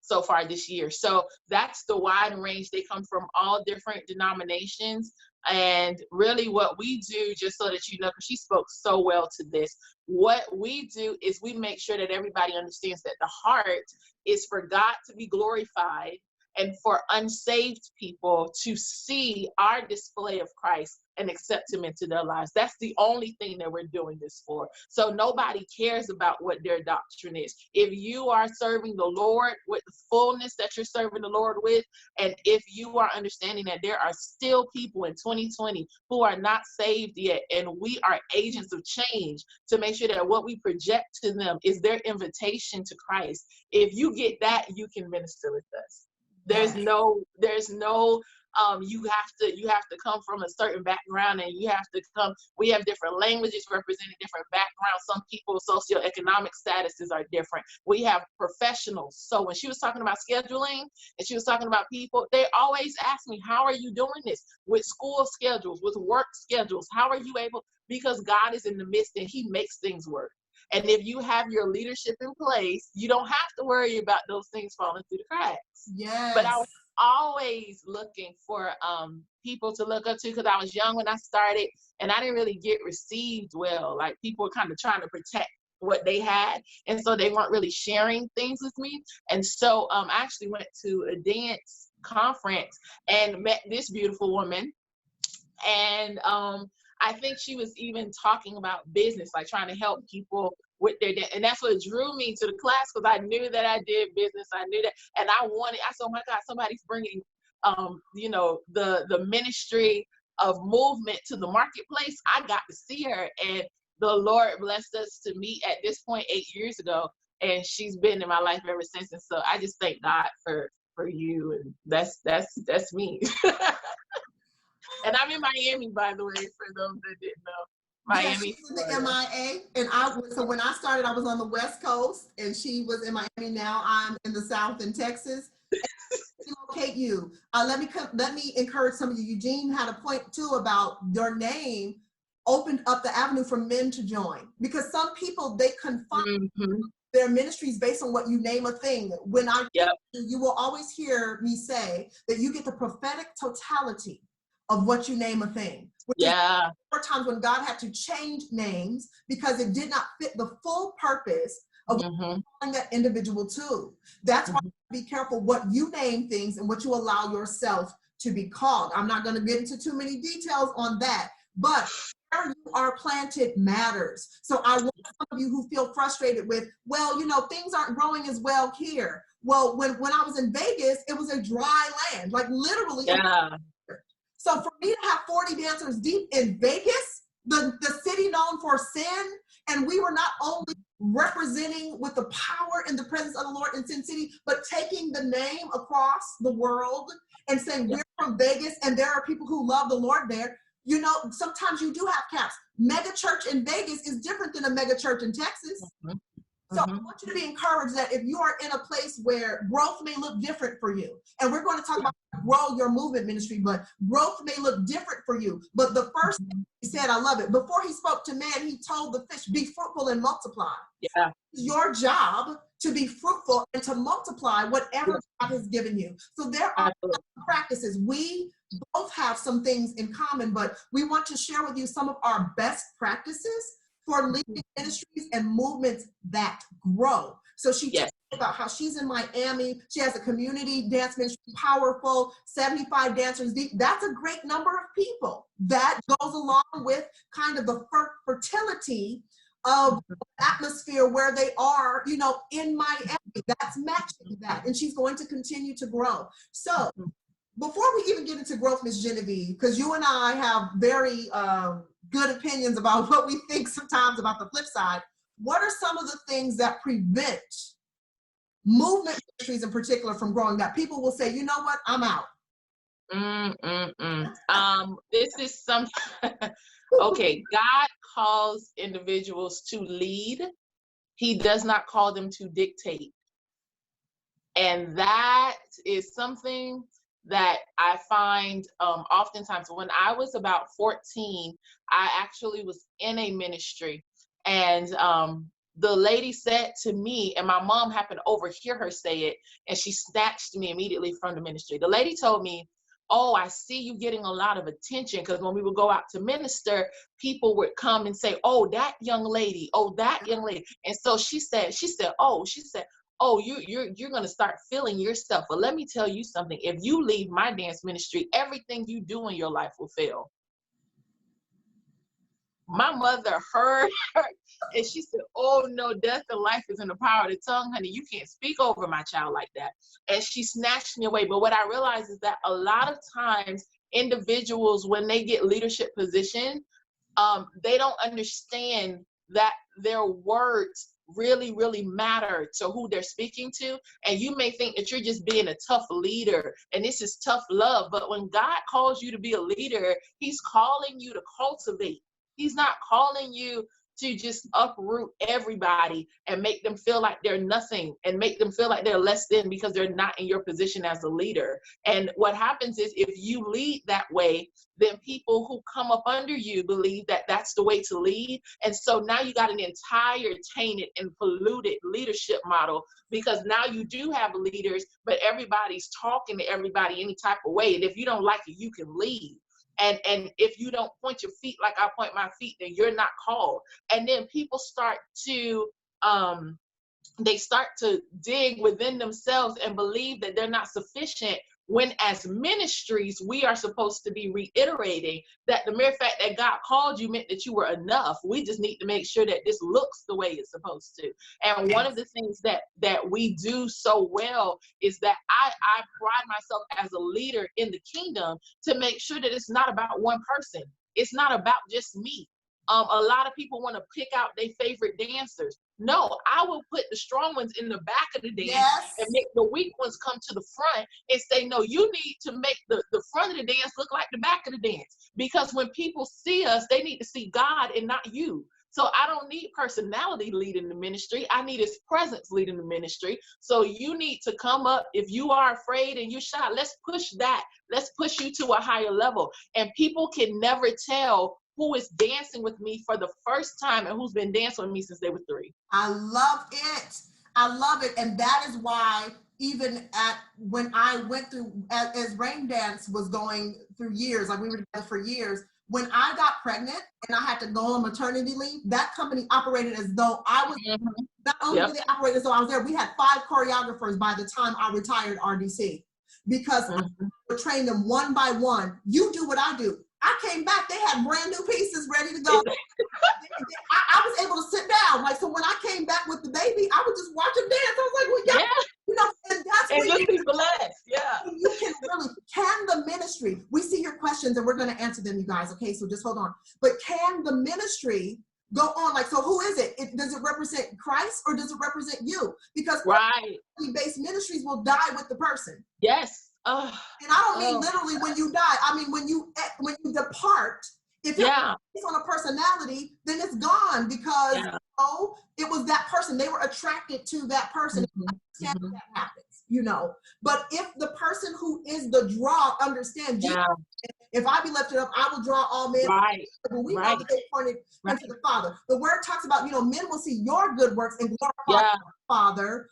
so far this year. So that's the wide range. They come from all different denominations. And really what we do, just so that you know, because she spoke so well to this, what we do is we make sure that everybody understands that the heart is for God to be glorified and for unsaved people to see our display of Christ and accept him into their lives. That's the only thing that we're doing this for. So nobody cares about what their doctrine is. If you are serving the Lord with the fullness that you're serving the Lord with, and if you are understanding that there are still people in 2020 who are not saved yet, and we are agents of change to make sure that what we project to them is their invitation to Christ. If you get that, you can minister with us. There's no you have to come from a certain background, and you have to come. We have different languages representing different backgrounds. Some people's socioeconomic statuses are different. We have professionals. So when she was talking about scheduling and she was talking about people, they always ask me, how are you doing this with school schedules, with work schedules? How are you able? Because God is in the midst and he makes things work. And if you have your leadership in place, you don't have to worry about those things falling through the cracks. Yes. But I was always looking for people to look up to, because I was young when I started and I didn't really get received well. Like, people were kind of trying to protect what they had, and so they weren't really sharing things with me. And so I actually went to a dance conference and met this beautiful woman. And I think she was even talking about business, like trying to help people with their debt. And that's what drew me to the class, because I knew that I did business. I knew that. And I said, oh my God, somebody's bringing, the ministry of movement to the marketplace. I got to see her. And the Lord blessed us to meet at this point 8 years ago. And she's been in my life ever since. And so I just thank God for you. And that's me. And I'm in Miami, by the way, for those that didn't know. Miami. Yeah, she's in the MIA, and so when I started, I was on the West Coast, and she was in Miami. Now I'm in the South in Texas. Locate you. Let me encourage some of you. Eugene had a point too about your name opened up the avenue for men to join, because some people, they confine their ministries based on what you name a thing. When you will always hear me say that you get the prophetic totality of what you name a thing. Yeah. There were times when God had to change names because it did not fit the full purpose of calling that individual to. That's why be careful what you name things and what you allow yourself to be called. I'm not going to get into too many details on that, but where you are planted matters. So I want some of you who feel frustrated with, well, things aren't growing as well here. Well, when I was in Vegas, it was a dry land, like literally. Yeah. So for me to have 40 dancers deep in Vegas, the city known for sin, and we were not only representing with the power and the presence of the Lord in Sin City, but taking the name across the world and saying we're from Vegas and there are people who love the Lord there. You know, sometimes you do have caps. Mega church in Vegas is different than a mega church in Texas. So I want you to be encouraged that if you are in a place where growth may look different for you, and we're going to talk about grow your movement ministry, but growth may look different for you. But the first thing he said, I love it. Before he spoke to man, he told the fish, be fruitful and multiply. Yeah. It's your job to be fruitful and to multiply whatever God has given you. So there are practices. We both have some things in common, but we want to share with you some of our best practices for leading ministries and movements that grow. So she talked about how she's in Miami. She has a community dance ministry, powerful, 75 dancers deep. That's a great number of people. That goes along with kind of the fertility of atmosphere where they are, you know, in Miami. That's matching that. And she's going to continue to grow. So before we even get into growth, Ms. Genevieve, because you and I have very good opinions about what we think sometimes about the flip side, what are some of the things that prevent movement ministries in particular from growing, that people will say, you know what, I'm out? This is something, okay, God calls individuals to lead. He does not call them to dictate. And that is something that I find oftentimes. When I was about 14, I actually was in a ministry, and the lady said to me, and my mom happened to overhear her say it, and she snatched me immediately from the ministry. The lady told me, oh, I see you getting a lot of attention, because when we would go out to minister, people would come and say, oh, that young lady, oh, that young lady. And so she said, oh, you're going to start feeling yourself. But let me tell you something. If you leave my dance ministry, everything you do in your life will fail. My mother heard her, and she said, oh, no, death and life is in the power of the tongue, honey. You can't speak over my child like that. And she snatched me away. But what I realized is that a lot of times individuals, when they get leadership position, they don't understand that their words really, really matter to who they're speaking to. And you may think that you're just being a tough leader and this is tough love. But when God calls you to be a leader, he's calling you to cultivate. He's not calling you to just uproot everybody and make them feel like they're nothing and make them feel like they're less than because they're not in your position as a leader. And what happens is, if you lead that way, then people who come up under you believe that that's the way to lead. And so now you got an entire tainted and polluted leadership model, because now you do have leaders, but everybody's talking to everybody any type of way. And if you don't like it, you can leave. And if you don't point your feet like I point my feet, then you're not called. And then people start to dig within themselves and believe that they're not sufficient, when as ministries, we are supposed to be reiterating that the mere fact that God called you meant that you were enough. We just need to make sure that this looks the way it's supposed to. And one of the things that we do so well is that I pride myself as a leader in the kingdom to make sure that it's not about one person. It's not about just me. A lot of people want to pick out their favorite dancers. No, I will put the strong ones in the back of the dance and make the weak ones come to the front and say, no, you need to make the front of the dance look like the back of the dance. Because when people see us, they need to see God and not you. So I don't need personality leading the ministry. I need his presence leading the ministry. So you need to come up. If you are afraid and you're shy, let's push that. Let's push you to a higher level. And people can never tell who is dancing with me for the first time and who's been dancing with me since they were 3. I love it. I love it. And that is why even when I went through, as Rain Dance was going through years, like we were together for years, when I got pregnant and I had to go on maternity leave, that company operated as though I was, not only did they operate as though I was there, we had 5 choreographers by the time I retired RDC, because I would train them one by one. You do what I do. I came back, they had brand new pieces ready to go. I was able to sit down. Like, so when I came back with the baby, I would just watch them dance. I was like, well, yeah. You know, and that's and when just you be blessed. Yeah. You can really, can the ministry, we see your questions and we're going to answer them, you guys. Okay, so just hold on. But can the ministry go on. Like, so who is it? Does it represent Christ or does it represent you? Because Right. based ministries will die with the person. Yes. And I don't mean literally when you die. I mean when you depart. If it's based on a personality, then it's gone because it was that person. They were attracted to that person. That happens, you know. But if the person who is the draw understands you, if I be lifted up, I will draw all men. Right. But we know that they pointed into the Father. The word talks about, you know, men will see your good works and glorify the Father,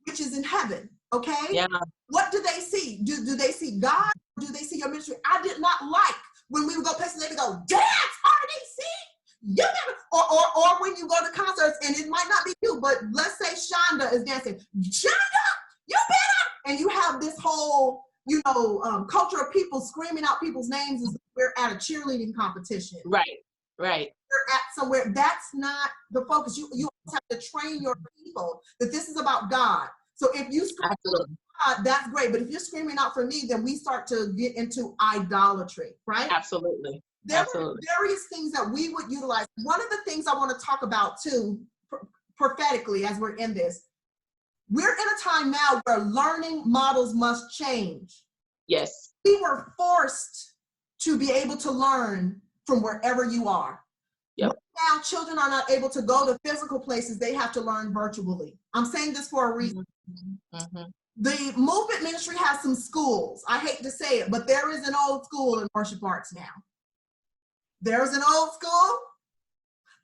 which is in heaven. Okay. Yeah. What do they see? Do they see God? Or do they see your ministry? I did not like when we would go places, they would go, dance, RDC. You never, or when you go to concerts, and it might not be you, but let's say Shonda is dancing. Shonda, you better. And you have this whole, you know, culture of people screaming out people's names as we're at a cheerleading competition. Right. Right. We're at somewhere. That's not the focus. You have to train your people that this is about God. So if you scream out God, that's great. But if you're screaming out for me, then we start to get into idolatry, right? Absolutely. There were various things that we would utilize. One of the things I want to talk about too, prophetically, as we're in this, we're in a time now where learning models must change. Yes. We were forced to be able to learn from wherever you are. Yep. Now children are not able to go to physical places. They have to learn virtually. I'm saying this for a reason. The movement ministry has some schools. I hate to say it, but there is an old school in worship arts now. There's an old school.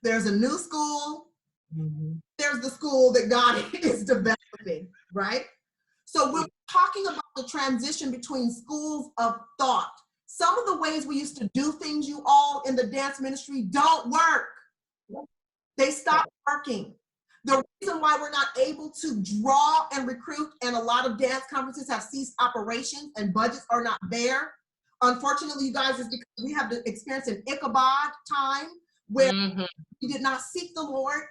There's a new school. There's the school that God is developing, right? So we're talking about the transition between schools of thought. Some of the ways we used to do things, you all in the dance ministry, don't work. They stopped working. The reason why we're not able to draw and recruit, and a lot of dance conferences have ceased operations and budgets are not there, unfortunately, you guys, is because we have to experience an Ichabod time where we did not seek the Lord.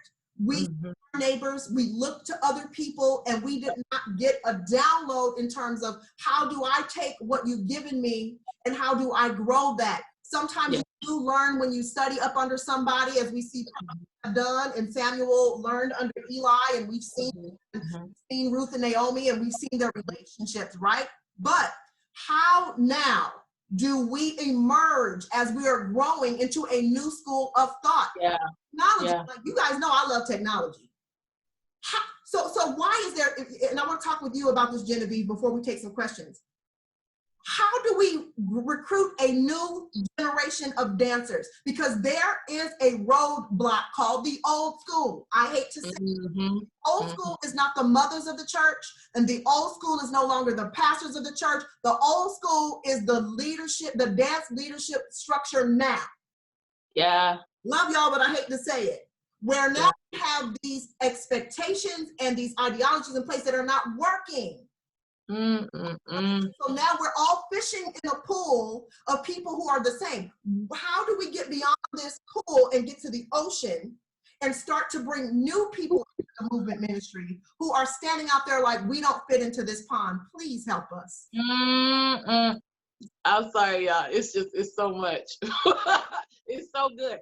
We our neighbors, we looked to other people, and we did not get a download in terms of how do I take what you've given me and how do I grow that? Sometimes you do learn when you study up under somebody, as we see have done, and Samuel learned under Eli, and we've seen Ruth and Naomi, and we've seen their relationships, right? But how now do we emerge as we are growing into a new school of thought? Technology, like you guys know, I love technology. So why is there, and I want to talk with you about this, Genevieve, before we take some questions. How do we recruit a new generation of dancers? Because there is a roadblock called the old school. I hate to say it. Old school is not the mothers of the church, and the old school is no longer the pastors of the church. The old school is the leadership, the dance leadership structure now. Yeah. Love y'all, but I hate to say it. Where now we have these expectations and these ideologies in place that are not working. So now we're all fishing in a pool of people who are the same. How do we get beyond this pool and get to the ocean and start to bring new people into the movement ministry who are standing out there like, we don't fit into this pond? Please help us. I'm sorry, y'all. It's so much. It's so good.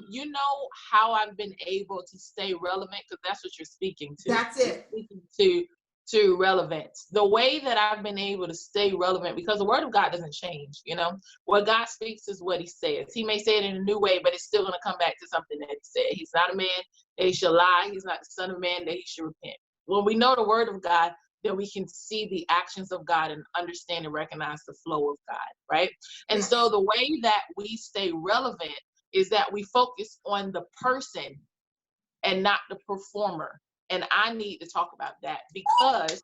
You know how I've been able to stay relevant, because that's what you're speaking to. That's it. You're speaking to relevance. The way that I've been able to stay relevant, because the word of God doesn't change, you know. What God speaks is what he says. He may say it in a new way, but it's still going to come back to something that he said. He's not a man that he should lie. He's not the son of man that he should repent. When we know the word of God, then we can see the actions of God and understand and recognize the flow of God, right? And so the way that we stay relevant is that we focus on the person and not the performer. And I need to talk about that, because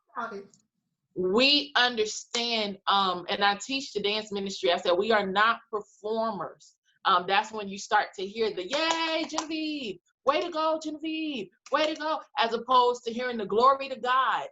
we understand, and I teach the dance ministry, I said, we are not performers. That's when you start to hear the, yay, Genevieve, way to go, Genevieve, way to go, as opposed to hearing the glory to God.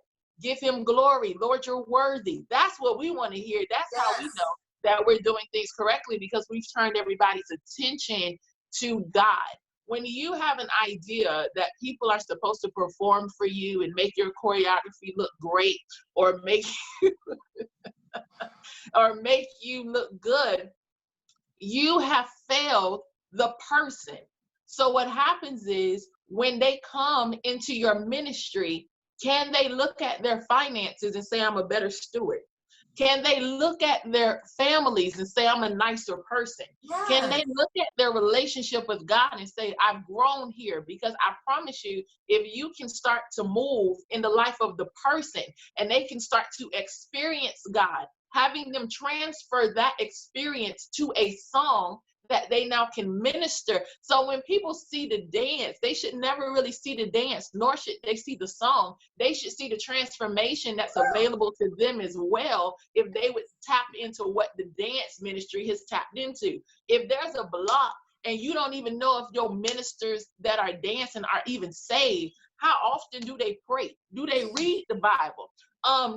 Give him glory. Lord, you're worthy. That's what we want to hear. That's how we know that we're doing things correctly, because we've turned everybody's attention to God. When you have an idea that people are supposed to perform for you and make your choreography look great, or make or make you look good, you have failed the person. So what happens is when they come into your ministry, can they look at their finances and say, I'm a better steward? Can they look at their families and say, I'm a nicer person? Yes. Can they look at their relationship with God and say, I've grown here? Because I promise you, if you can start to move in the life of the person and they can start to experience God, having them transfer that experience to a song that they now can minister. So when people see the dance, they should never really see the dance, nor should they see the song. They should see the transformation that's available to them as well, if they would tap into what the dance ministry has tapped into. If there's a block and you don't even know if your ministers that are dancing are even saved, how often do they pray? Do they read the Bible?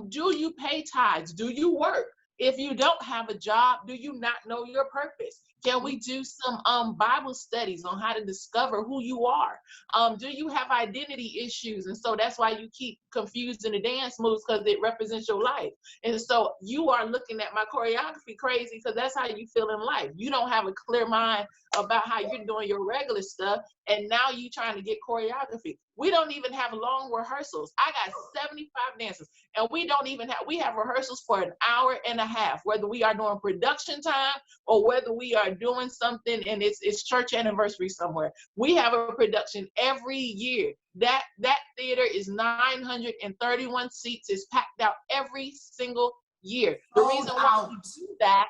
Do you pay tithes? Do you work? If you don't have a job, do you not know your purpose? Can we do some Bible studies on how to discover who you are? Do you have identity issues? And so that's why you keep confusing the dance moves, because it represents your life. And so you are looking at my choreography crazy because that's how you feel in life. You don't have a clear mind about how you're doing your regular stuff, and now you trying to get choreography. We don't even have long rehearsals. I got 75 dancers, and we have rehearsals for an hour and a half, whether we are doing production time or whether we are doing something and it's church anniversary somewhere. We have a production every year. That theater is 931 seats, is packed out every single year. The reason why we do that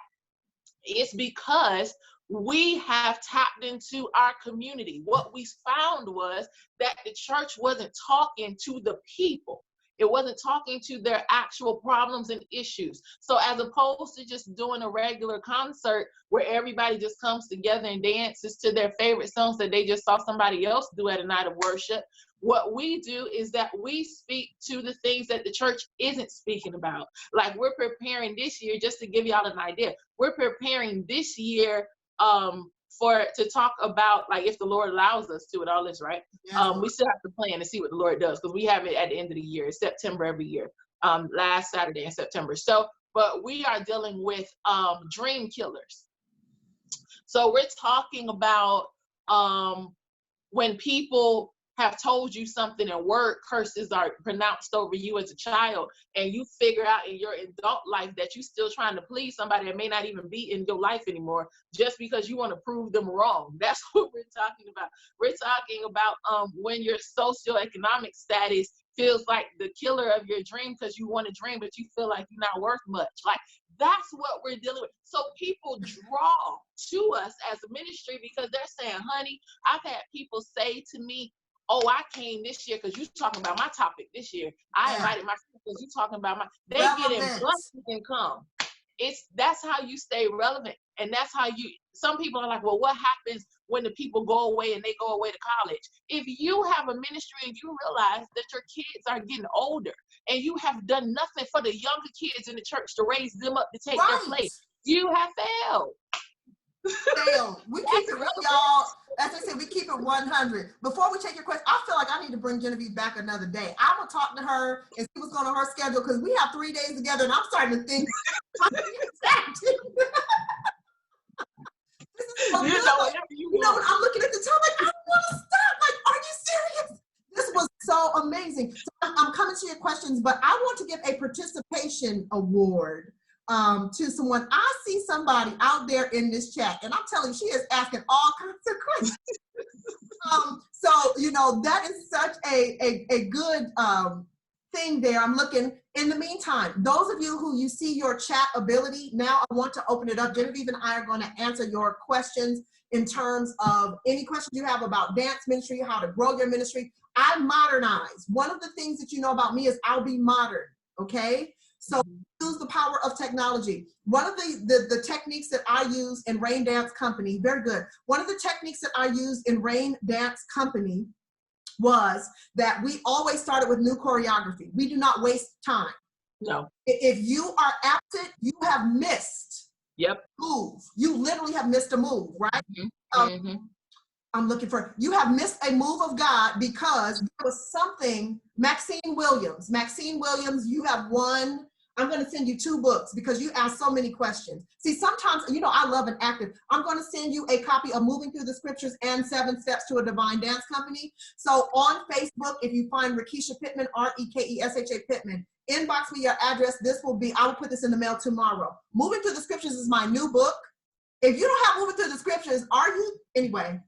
is because we have tapped into our community. What we found was that the church wasn't talking to the people. It wasn't talking to their actual problems and issues. So as opposed to just doing a regular concert where everybody just comes together and dances to their favorite songs that they just saw somebody else do at a night of worship, what we do is that we speak to the things that the church isn't speaking about. Like, we're preparing this year, just to give y'all an idea, we're preparing this year to talk about, like, if the Lord allows us to, and all this, right? We still have to plan to see what the Lord does, because we have it at the end of the year. It's September every year, last Saturday in September. So, but we are dealing with dream killers. So we're talking about when people have told you something and word curses are pronounced over you as a child, and you figure out in your adult life that you're still trying to please somebody that may not even be in your life anymore, just because you want to prove them wrong. That's what we're talking about. We're talking about when your socioeconomic status feels like the killer of your dream, because you want to dream, but you feel like you're not worth much. Like, that's what we're dealing with. So people draw to us as a ministry because they're saying, honey, I've had people say to me, oh, I came this year because you're talking about my topic this year. I invited my friends because you're talking about my, they get in busted and come. That's how you stay relevant. And that's how some people are like, well, what happens when the people go away and they go away to college? If you have a ministry and you realize that your kids are getting older and you have done nothing for the younger kids in the church to raise them up to take their place, you have failed. We keep it real, y'all. As I said, we keep it 100. Before we take your question, I feel like I need to bring Genevieve back another day. I'm gonna talk to her and see what's going on her schedule, because we have 3 days together, and I'm starting to think. You know, I'm looking at the time like, I don't want to stop. Like, are you serious? This was so amazing. So I'm coming to your questions, but I want to give a participation award to someone. I see somebody out there in this chat, and I'm telling you, she is asking all kinds of questions. So, you know, that is such a good thing there. I'm looking. In the meantime, those of you who you see your chat ability, now I want to open it up. Genevieve and I are going to answer your questions in terms of any questions you have about dance ministry, how to grow your ministry. I modernize. One of the things that you know about me is I'll be modern, okay? So use the power of technology. One of the techniques that I use in Rain Dance Company, very good. One of the techniques that I used in Rain Dance Company was that we always started with new choreography. We do not waste time. No. If you are absent, you have missed. Yep. Move. You literally have missed a move, right? I'm looking for, you have missed a move of God because there was something. Maxine Williams, you have won I'm going to send you 2 books because you asked so many questions. See, sometimes, I love an active. I'm going to send you a copy of Moving Through the Scriptures and 7 Steps to a Divine Dance Company. So on Facebook, if you find Rekesha Pittman, Rekesha Pittman, inbox me your address. I will put this in the mail tomorrow. Moving Through the Scriptures is my new book. If you don't have Moving Through the Scriptures, are you? Anyway.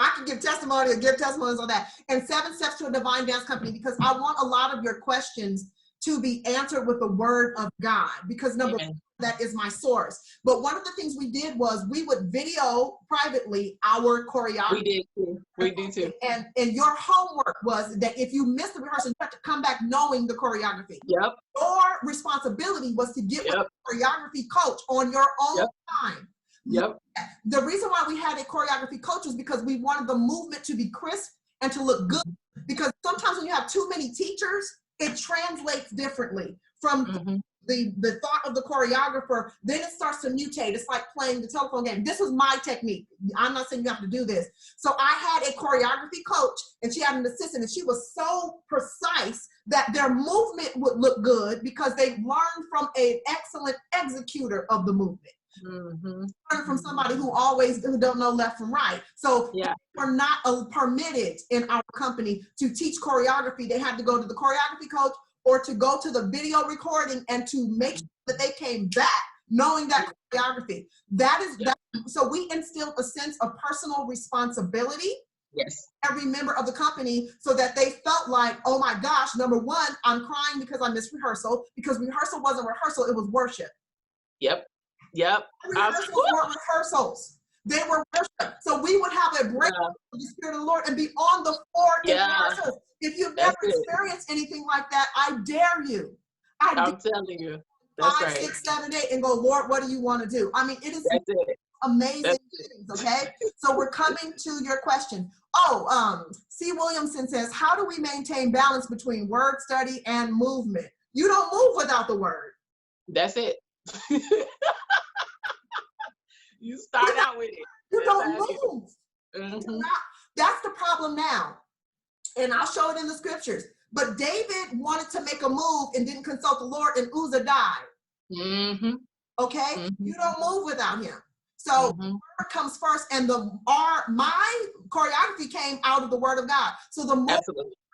I can give testimonies on that. And 7 Steps to a Divine Dance Company, because I want a lot of your questions to be answered with the Word of God, because number one, that is my source. But one of the things we did was we would video privately our choreography. We did too. We do too. And your homework was that if you missed the rehearsal, you have to come back knowing the choreography. Yep. Your responsibility was to get with the choreography coach on your own time. Yep. The reason why we had a choreography coach was because we wanted the movement to be crisp and to look good. Because sometimes when you have too many teachers, it translates differently from the thought of the choreographer. Then it starts to mutate. It's like playing the telephone game. This was my technique. I'm not saying you have to do this. So I had a choreography coach, and she had an assistant, and she was so precise that their movement would look good because they learned from an excellent executor of the movement. Learn from somebody who don't know left from right. So we're not permitted in our company to teach choreography. They had to go to the choreography coach or to go to the video recording and to make sure that they came back knowing that choreography. So we instilled a sense of personal responsibility. Yes. Every member of the company, so that they felt like, oh my gosh, number one, I'm crying because I missed rehearsal, because rehearsal wasn't rehearsal, it was worship. Yep. Rehearsals weren't rehearsals. They were worship. So we would have a break of the Spirit of the Lord and be on the floor in rehearsals. If you've never experienced anything like that, I dare you. I'm telling you. That's 5, 6, 7, 8, and go, Lord, what do you want to do? I mean, it is amazing things, okay? So we're coming to your question. C. Williamson says, how do we maintain balance between word study and movement? You don't move without the word. That's it. You start out with it. You don't move. That's the problem now. And I'll show it in the scriptures. But David wanted to make a move and didn't consult the Lord, and Uzzah died. Okay? You don't move without him. So word comes first, and my choreography came out of the Word of God. So the more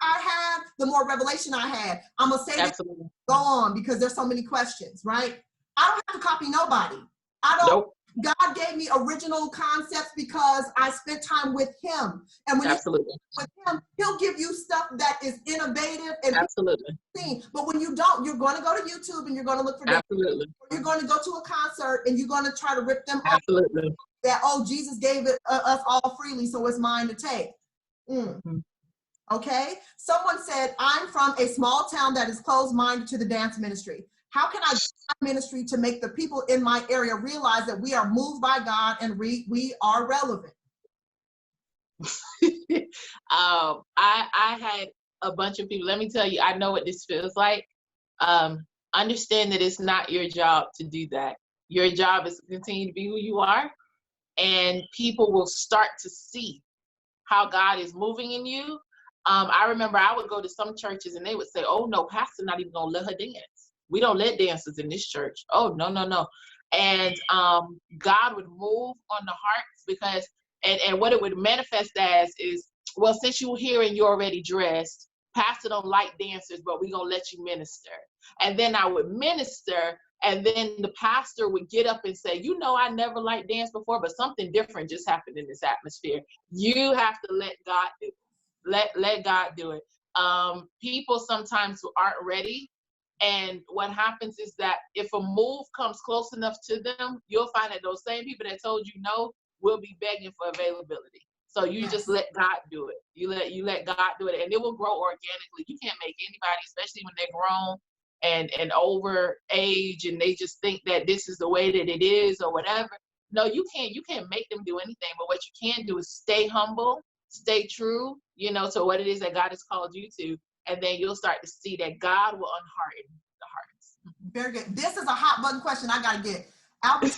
I had, the more revelation I had. I'm gonna say this, go on, because there's so many questions, right? I don't have to copy nobody. God gave me original concepts because I spent time with him. And when you're with him, he'll give you stuff that is innovative and seen. But when you don't, you're going to go to YouTube and you're going to look for them. You're going to go to a concert and you're going to try to rip them off. That, Jesus gave it us all freely, so it's mine to take. Okay? Someone said, I'm from a small town that is closed-minded to the dance ministry. How can I do my ministry to make the people in my area realize that we are moved by God and we are relevant? I had a bunch of people. Let me tell you, I know what this feels like. Understand that it's not your job to do that. Your job is to continue to be who you are, and people will start to see how God is moving in you. I remember I would go to some churches and they would say, oh no, pastor not even gonna let her dance. We don't let dancers in this church. Oh, no. And God would move on the hearts because, and what it would manifest as is, well, since you're here and you're already dressed, pastor don't like dancers, but we're going to let you minister. And then I would minister, and then the pastor would get up and say, I never liked dance before, but something different just happened in this atmosphere. You have to let God do it. Let God do it. People sometimes who aren't ready, and what happens is that if a move comes close enough to them, you'll find that those same people that told you no will be begging for availability. So you just let God do it. You let God do it, and it will grow organically. You can't make anybody, especially when they're grown and over age, and they just think that this is the way that it is or whatever. No, you can't make them do anything. But what you can do is stay humble, stay true, to what it is that God has called you to. And then you'll start to see that God will unharden the hearts. Very good. This is a hot button question I got to get. Albert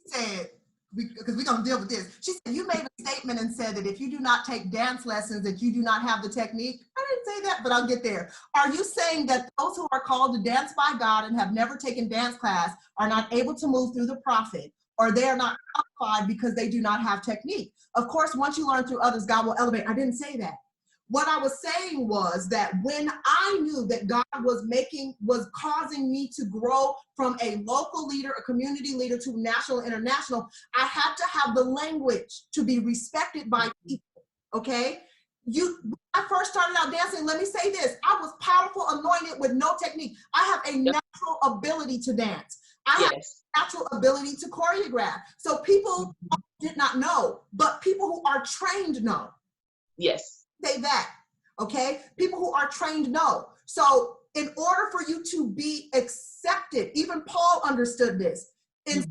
said, because we're going to deal with this. She said, you made a statement and said that if you do not take dance lessons, that you do not have the technique. I didn't say that, but I'll get there. Are you saying that those who are called to dance by God and have never taken dance class are not able to move through the prophet, or they are not qualified because they do not have technique? Of course, once you learn through others, God will elevate. I didn't say that. What I was saying was that when I knew that God was causing me to grow from a local leader, a community leader, to national, international, I had to have the language to be respected by people, okay? When I first started out dancing, let me say this, I was powerful, anointed with no technique. I have a natural ability to dance. I have a natural ability to choreograph. So people did not know, but people who are trained know. Yes. Say that, okay? People who are trained know. So in order for you to be accepted, even Paul understood this, in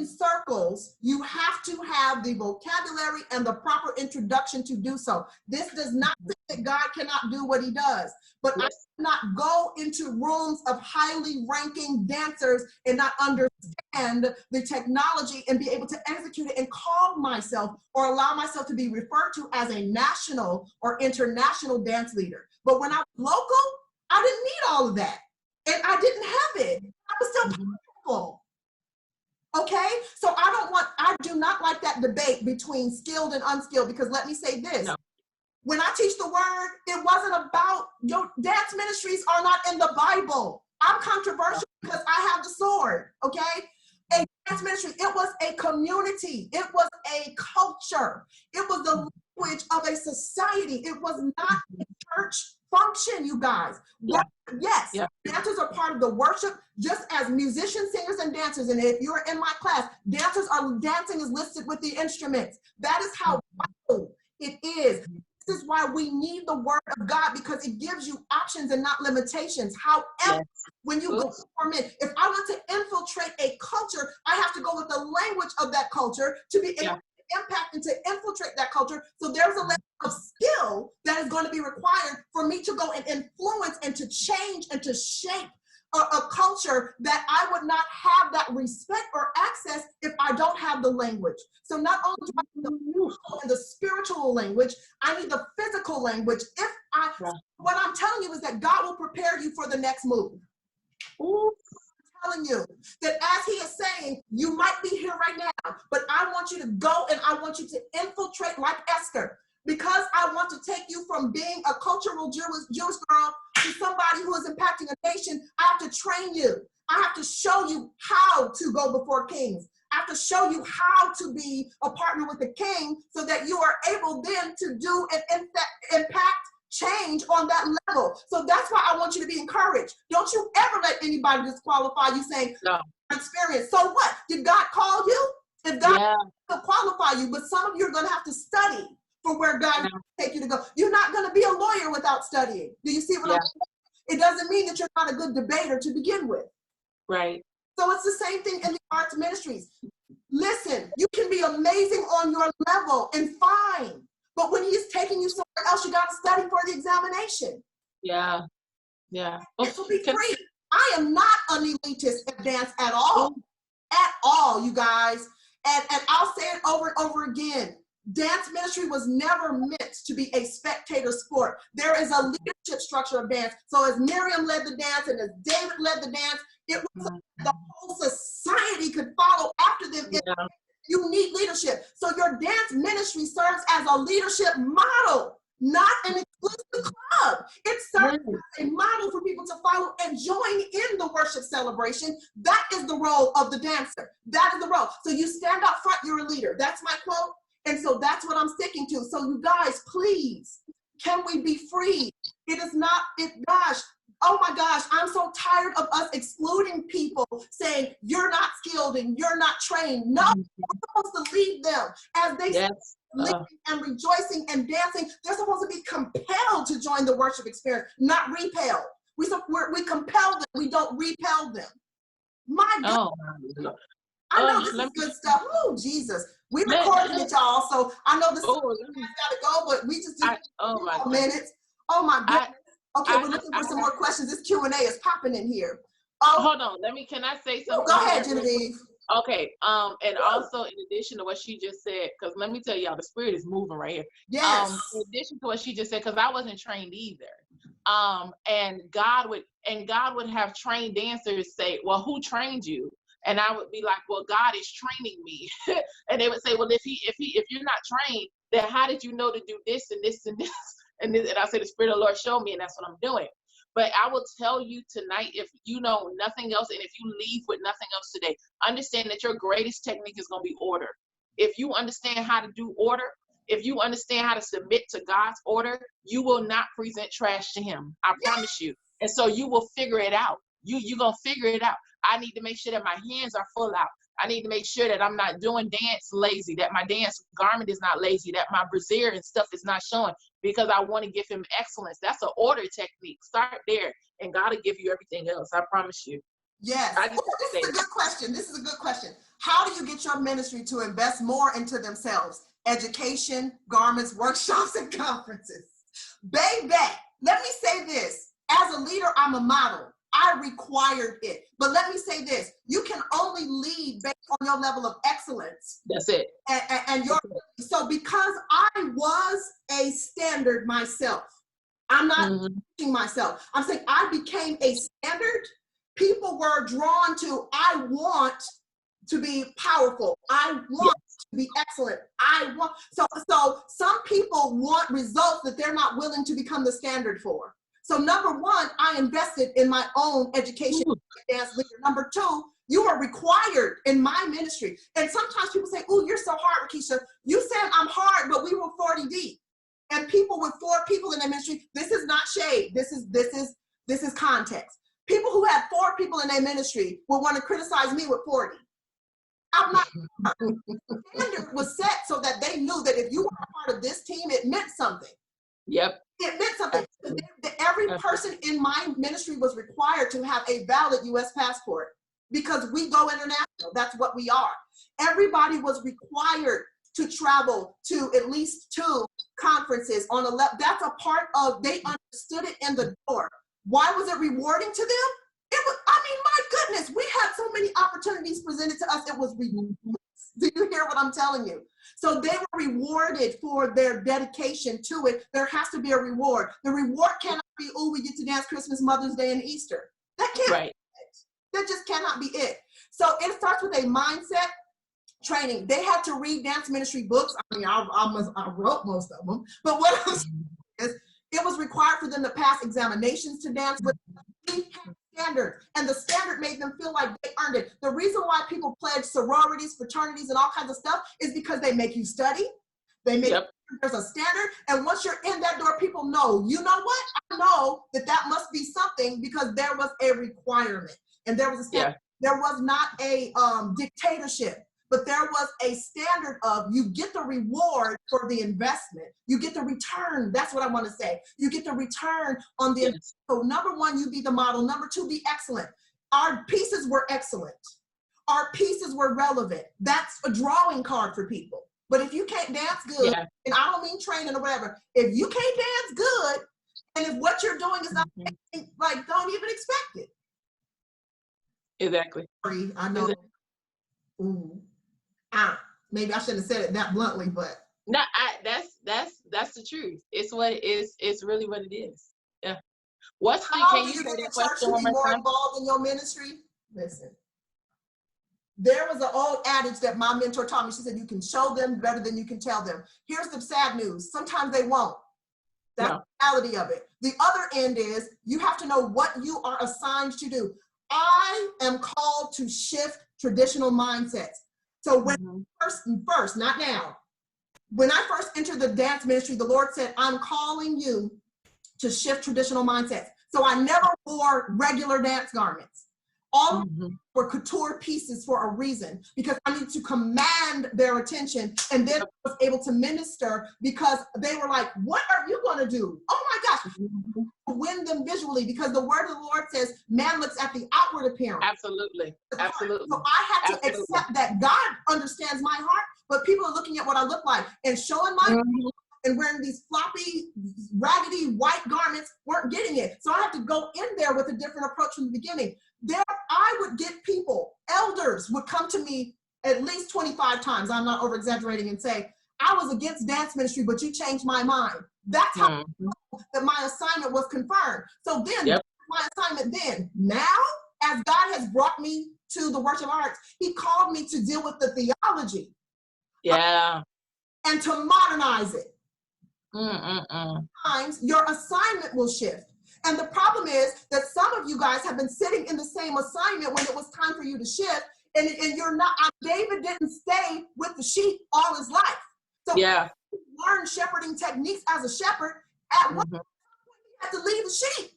circles, you have to have the vocabulary and the proper introduction to do so. This does not mean that God cannot do what he does, but I cannot go into rooms of highly ranking dancers and not understand the technology and be able to execute it and call myself or allow myself to be referred to as a national or international dance leader. But when I was local, I didn't need all of that. And I didn't have it. I was still powerful. Okay, so I do not like that debate between skilled and unskilled, because let me say this. No. When I teach the word, it wasn't about, your dance ministries are not in the Bible. I'm controversial because I have the sword, okay? A dance ministry, it was a community. It was a culture. It was the language of a society. It was not a church function, you guys. Yeah. Yes, dancers are part of the worship, just as musicians, singers, and dancers. And if you're in my class, dancing is listed with the instruments. That is how vital it is. This is why we need the word of God, because it gives you options and not limitations. However, when you go for men, if I want to infiltrate a culture, I have to go with the language of that culture to be able to impact and to infiltrate that culture. So there's a level of skill that is going to be required for me to go and influence and to change and to shape a culture that I would not have that respect or access if I don't have the language. So not only do I need the physical and the spiritual language, I need the physical language. What I'm telling you is that God will prepare you for the next move. Telling you that as he is saying, you might be here right now, but I want you to go and I want you to infiltrate like Esther, because I want to take you from being a cultural Jewish girl to somebody who is impacting a nation. I have to train you. I have to show you how to go before kings. I have to show you how to be a partner with the king so that you are able then to do an impact change on that level. So that's why I want you to be encouraged. Don't you ever let anybody disqualify you saying, no experience. So what? Did God call you? If God will qualify you, but some of you are going to have to study for where God will take you to go. You're not going to be a lawyer without studying. Do you see what I'm saying? It doesn't mean that you're not a good debater to begin with. Right. So it's the same thing in the arts ministries. Listen, you can be amazing on your level and fine. But when he's taking you somewhere else, you got to study for the examination. Yeah. Yeah. It will be free. I am not an elitist at dance at all. At all, you guys. And I'll say it over and over again. Dance ministry was never meant to be a spectator sport. There is a leadership structure of dance. So as Miriam led the dance and as David led the dance, it was the whole society could follow after them. You need leadership. So your dance ministry serves as a leadership model, not an exclusive club. It serves as a model for people to follow and join in the worship celebration. That is the role of the dancer. That is the role. So you stand up front, you're a leader. That's my quote. And so that's what I'm sticking to. So you guys, please, can we be free? It is not, gosh, oh my gosh, I'm so tired of us excluding people, saying you're not skilled and you're not trained. No, we're supposed to lead them as they living and rejoicing and dancing. They're supposed to be compelled to join the worship experience, not repelled. We compel them, we don't repel them. My God. I know this is good stuff. Oh, Jesus. We recorded it, y'all, so I know this got to go, but we just did 2 minutes. Oh, my goodness. Okay, we're looking for some more questions. This Q&A is popping in here. Hold on. Can I say something? Go ahead, Genevieve. Okay. And also in addition to what she just said, because let me tell y'all, the spirit is moving right here. Yes. In addition to what she just said, because I wasn't trained either. And God would have trained dancers say, well, who trained you? And I would be like, well, God is training me. And they would say, well, if you're not trained, then how did you know to do this and this and this and this? And I say, the Spirit of the Lord showed me, and that's what I'm doing. But I will tell you tonight, if you know nothing else, and if you leave with nothing else today, understand that your greatest technique is going to be order. If you understand how to do order, if you understand how to submit to God's order, you will not present trash to him. I promise you. And so you will figure it out. You're going to figure it out. I need to make sure that my hands are full out. I need to make sure that I'm not doing dance lazy, that my dance garment is not lazy, that my brassiere and stuff is not showing, because I want to give him excellence. That's an order technique. Start there, and God will give you everything else. I promise you. Yes. This is a good question. This is a good question. How do you get your ministry to invest more into themselves? Education, garments, workshops, and conferences. Baby, let me say this. As a leader, I'm a model. I required it. But let me say this. You can only lead based on your level of excellence. That's it. So because I was a standard myself, I'm not teaching myself. I'm saying I became a standard. People were drawn to, I want to be powerful. I want to be excellent. So some people want results that they're not willing to become the standard for. So number one, I invested in my own education dance leader. Number two, you are required in my ministry. And sometimes people say, oh, you're so hard, Keisha. You said I'm hard, but we were 40 deep. And people with 4 people in their ministry, this is not shade. This is context. People who had 4 people in their ministry will want to criticize me with 40. I'm not. The standard was set so that they knew that if you were a part of this team, it meant something. Yep. It meant something. Every person in my ministry was required to have a valid U.S. passport because we go international. That's what we are. Everybody was required to travel to at least 2 conferences on a level. That's a part of, they understood it in the door. Why was it rewarding to them? It was, I mean, my goodness, we had so many opportunities presented to us. It was ridiculous. Do you hear what I'm telling you? So they were rewarded for their dedication to it. There has to be a reward. The reward cannot be, oh, we get to dance Christmas, Mother's Day, and Easter. That can't be it. That just cannot be it. So it starts with a mindset training. They had to read dance ministry books. I mean, I wrote most of them. But what else is, it was required for them to pass examinations to dance with standard, and the standard made them feel like they earned it. The reason why people pledge sororities, fraternities, and all kinds of stuff is because they make you study. They make there's a standard, and once you're in that door, people know, you know what? I know that must be something because there was a requirement, and there was a standard. There was not a dictatorship, but there was a standard of you get the reward for the investment. You get the return. That's what I want to say. You get the return on the investment. So number one, you be the model. Number two, be excellent. Our pieces were excellent. Our pieces were relevant. That's a drawing card for people. But if you can't dance good, and I don't mean training or whatever, if you can't dance good, and if what you're doing is not, like, don't even expect it. Exactly. I know. Ooh. Maybe I shouldn't have said it that bluntly, but no, that's the truth. It's what it is. It's really what it is. Yeah. What's the? Can you say that question one more time? Involved in your ministry? Listen, there was an old adage that my mentor taught me. She said, "You can show them better than you can tell them." Here's the sad news: sometimes they won't. That's the reality of it. The other end is you have to know what you are assigned to do. I am called to shift traditional mindsets. So when first, not now, when I first entered the dance ministry, the Lord said, I'm calling you to shift traditional mindsets. So I never wore regular dance garments. All were couture pieces for a reason, because I needed to command their attention, and then I was able to minister because they were like, what are you going to do? Oh my gosh. Win them visually, because the word of the Lord says man looks at the outward appearance. Absolutely. Absolutely. So I had to accept that God understands my heart, but people are looking at what I look like and showing my and wearing these floppy, raggedy white garments weren't getting it. So I had to go in there with a different approach from the beginning. I would get people, elders would come to me at least 25 times, I'm not over exaggerating, and say, I was against dance ministry, but you changed my mind. That's how that my assignment was confirmed. So then my assignment then, now, as God has brought me to the worship arts, he called me to deal with the theology. Yeah. And to modernize it. Mm-mm-mm. Your assignment will shift. And the problem is that some of you guys have been sitting in the same assignment when it was time for you to shift, and you're not. David didn't stay with the sheep all his life. So he learned shepherding techniques as a shepherd. At one point, he had to leave the sheep.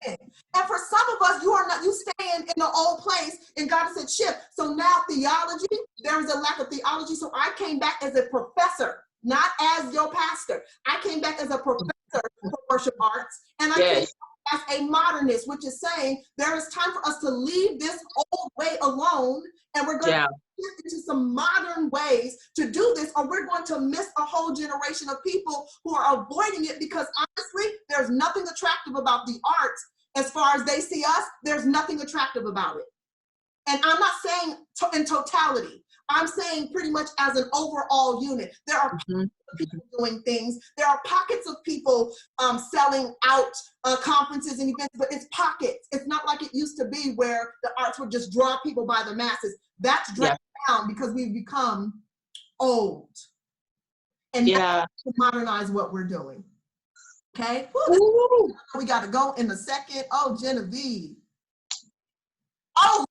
And for some of us, you staying in the old place, and God said shift. So now theology, there is a lack of theology. So I came back as a professor, not as your pastor. I came back as a professor for worship arts, and I came back as a modernist, which is saying there is time for us to leave this old way alone, and we're going to shift into some modern ways to do this, or we're going to miss a whole generation of people who are avoiding it, because honestly, there's nothing attractive about the arts. As far as they see us, there's nothing attractive about it. And I'm not saying in totality. I'm saying pretty much as an overall unit. There are pockets of people doing things. There are pockets of people selling out conferences and events, but it's pockets. It's not like it used to be where the arts would just draw people by the masses. That's dragged down because we've become old. And now to modernize what we're doing. Okay? Woo, we got to go in a second. Oh, Genevieve. Oh,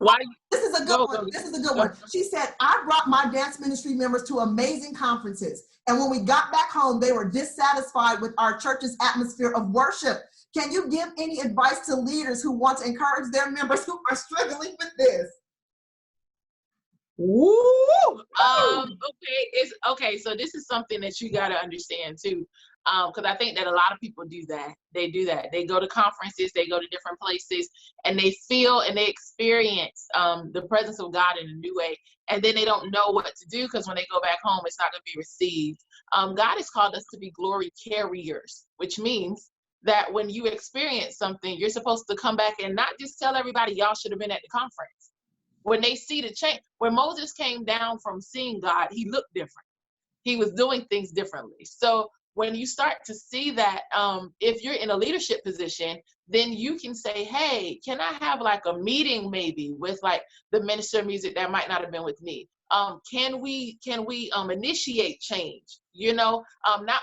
this is a good one. This is a good one. She said, I brought my dance ministry members to amazing conferences. And when we got back home, they were dissatisfied with our church's atmosphere of worship. Can you give any advice to leaders who want to encourage their members who are struggling with this? Woo! Okay. So this is something that you got to understand too. Because I think that a lot of people do that. They do that. They go to conferences, they go to different places, and they feel and they experience the presence of God in a new way. And then they don't know what to do, because when they go back home, it's not going to be received. God has called us to be glory carriers, which means that when you experience something, you're supposed to come back and not just tell everybody y'all should have been at the conference. When they see the change, when Moses came down from seeing God, he looked different. He was doing things differently. So when you start to see that, if you're in a leadership position, then you can say, hey, can I have like a meeting maybe with like the minister of music that might not have been with me? Can we initiate change? Not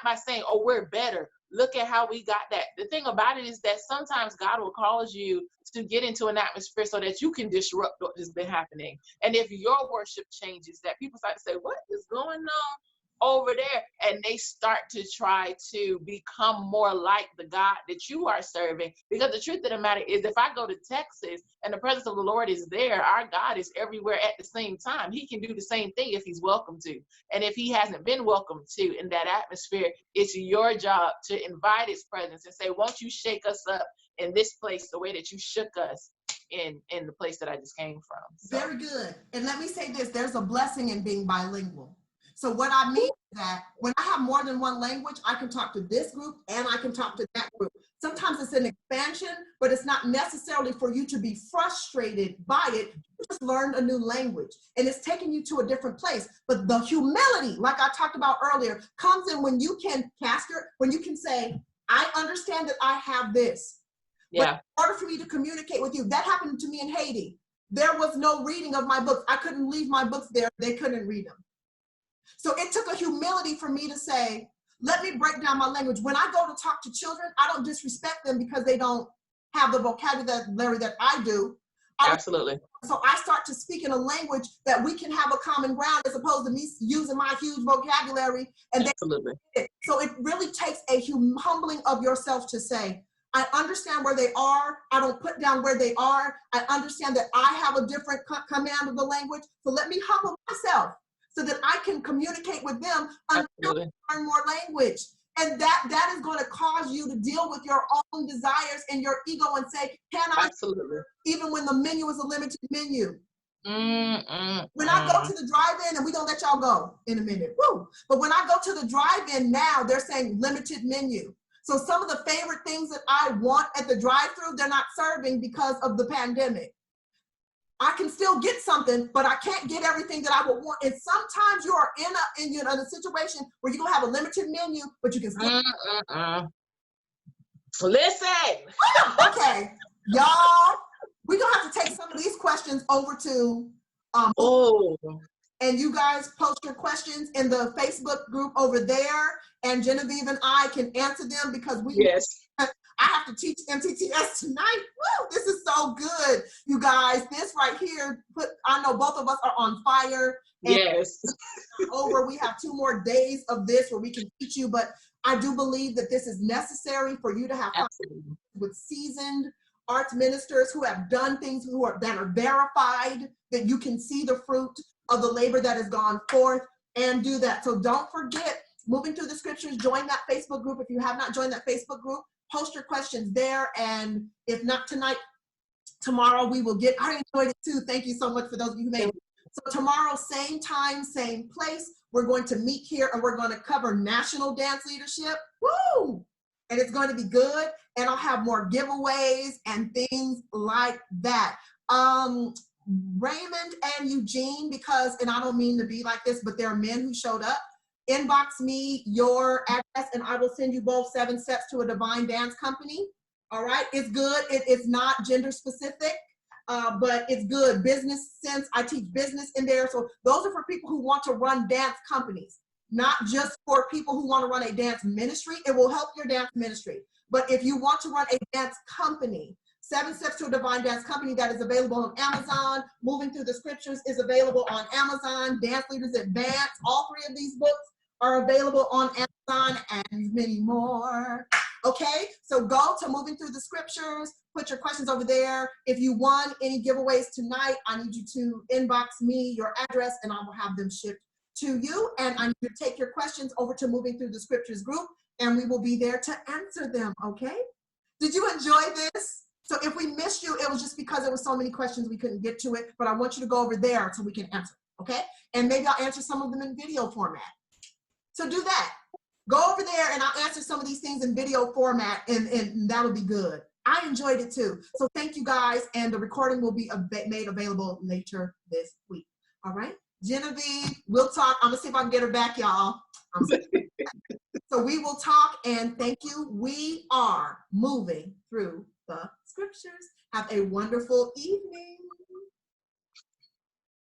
by saying, oh, we're better. Look at how we got that. The thing about it is that sometimes God will cause you to get into an atmosphere so that you can disrupt what has been happening. And if your worship changes, that people start to say, what is going on over there? And they start to try to become more like the God that you are serving. Because the truth of the matter is, if I go to Texas and the presence of the Lord is there, our God is everywhere at the same time. He can do the same thing if he's welcome to. And if he hasn't been welcome to in that atmosphere, it's your job to invite his presence and say, won't you shake us up in this place the way that you shook us in the place that I just came from. So. Very good. And let me say this, there's a blessing in being bilingual. So what I mean is that when I have more than one language, I can talk to this group and I can talk to that group. Sometimes it's an expansion, but it's not necessarily for you to be frustrated by it. You just learned a new language and it's taking you to a different place. But the humility, like I talked about earlier, comes in when you can when you can say, I understand that I have this. Yeah. But in order for me to communicate with you, that happened to me in Haiti. There was no reading of my books. I couldn't leave my books there. They couldn't read them. So it took a humility for me to say, let me break down my language. When I go to talk to children, I don't disrespect them because they don't have the vocabulary that I do. Absolutely. So I start to speak in a language that we can have a common ground as opposed to me using my huge vocabulary. And absolutely. So it really takes a humbling of yourself to say, I understand where they are. I don't put down where they are. I understand that I have a different command of the language. So let me humble myself so that I can communicate with them until I learn more language. And that is going to cause you to deal with your own desires and your ego and say, can I? Absolutely. Even when the menu is a limited menu. When I go to the drive-in, and we're going to let y'all go in a minute. Woo. But when I go to the drive-in now, they're saying limited menu. So some of the favorite things that I want at the drive-thru, they're not serving because of the pandemic. I can still get something, but I can't get everything that I would want. And sometimes you are in a situation where you're gonna have a limited menu, but you can still. Listen. Okay, y'all, we're gonna have to take some of these questions over to and you guys post your questions in the Facebook group over there, and Genevieve and I can answer them because I have to teach MTTS tonight. Woo, this is so good, you guys. This right here, I know both of us are on fire. Yes. We have 2 more days of this where we can teach you, but I do believe that this is necessary for you to have with seasoned arts ministers who have done things that are verified, that you can see the fruit of the labor that has gone forth and do that. So don't forget, moving through the scriptures, join that Facebook group. If you have not joined that Facebook group, post your questions there. And if not tonight, tomorrow we will get, I enjoyed it too. Thank you so much for those of you who made it. So tomorrow, same time, same place, we're going to meet here and we're going to cover national dance leadership. Woo! And it's going to be good. And I'll have more giveaways and things like that. Raymond and Eugene, and I don't mean to be like this, but there are men who showed up. Inbox me your address and I will send you both 7 Steps to a Divine Dance Company. All right, it's good. It's not gender specific, but it's good. Business sense, I teach business in there. So those are for people who want to run dance companies, not just for people who want to run a dance ministry. It will help your dance ministry. But if you want to run a dance company, 7 Steps to a Divine Dance Company, that is available on Amazon. Moving Through the Scriptures is available on Amazon. Dance Leaders Advance, all 3 of these books are available on Amazon and many more. Okay, so go to Moving Through the Scriptures, put your questions over there. If you won any giveaways tonight, I need you to inbox me your address and I will have them shipped to you. And I need you to take your questions over to Moving Through the Scriptures group and we will be there to answer them, okay? Did you enjoy this? So if we missed you, it was just because there were so many questions we couldn't get to it, but I want you to go over there so we can answer, okay? And maybe I'll answer some of them in video format. So do that. Go over there and I'll answer some of these things in video format and that'll be good. I enjoyed it too. So thank you guys, and the recording will be made available later this week. All right? Genevieve, we'll talk. I'm gonna see if I can get her back, y'all. So we will talk, and thank you. We are moving through the scriptures. Have a wonderful evening.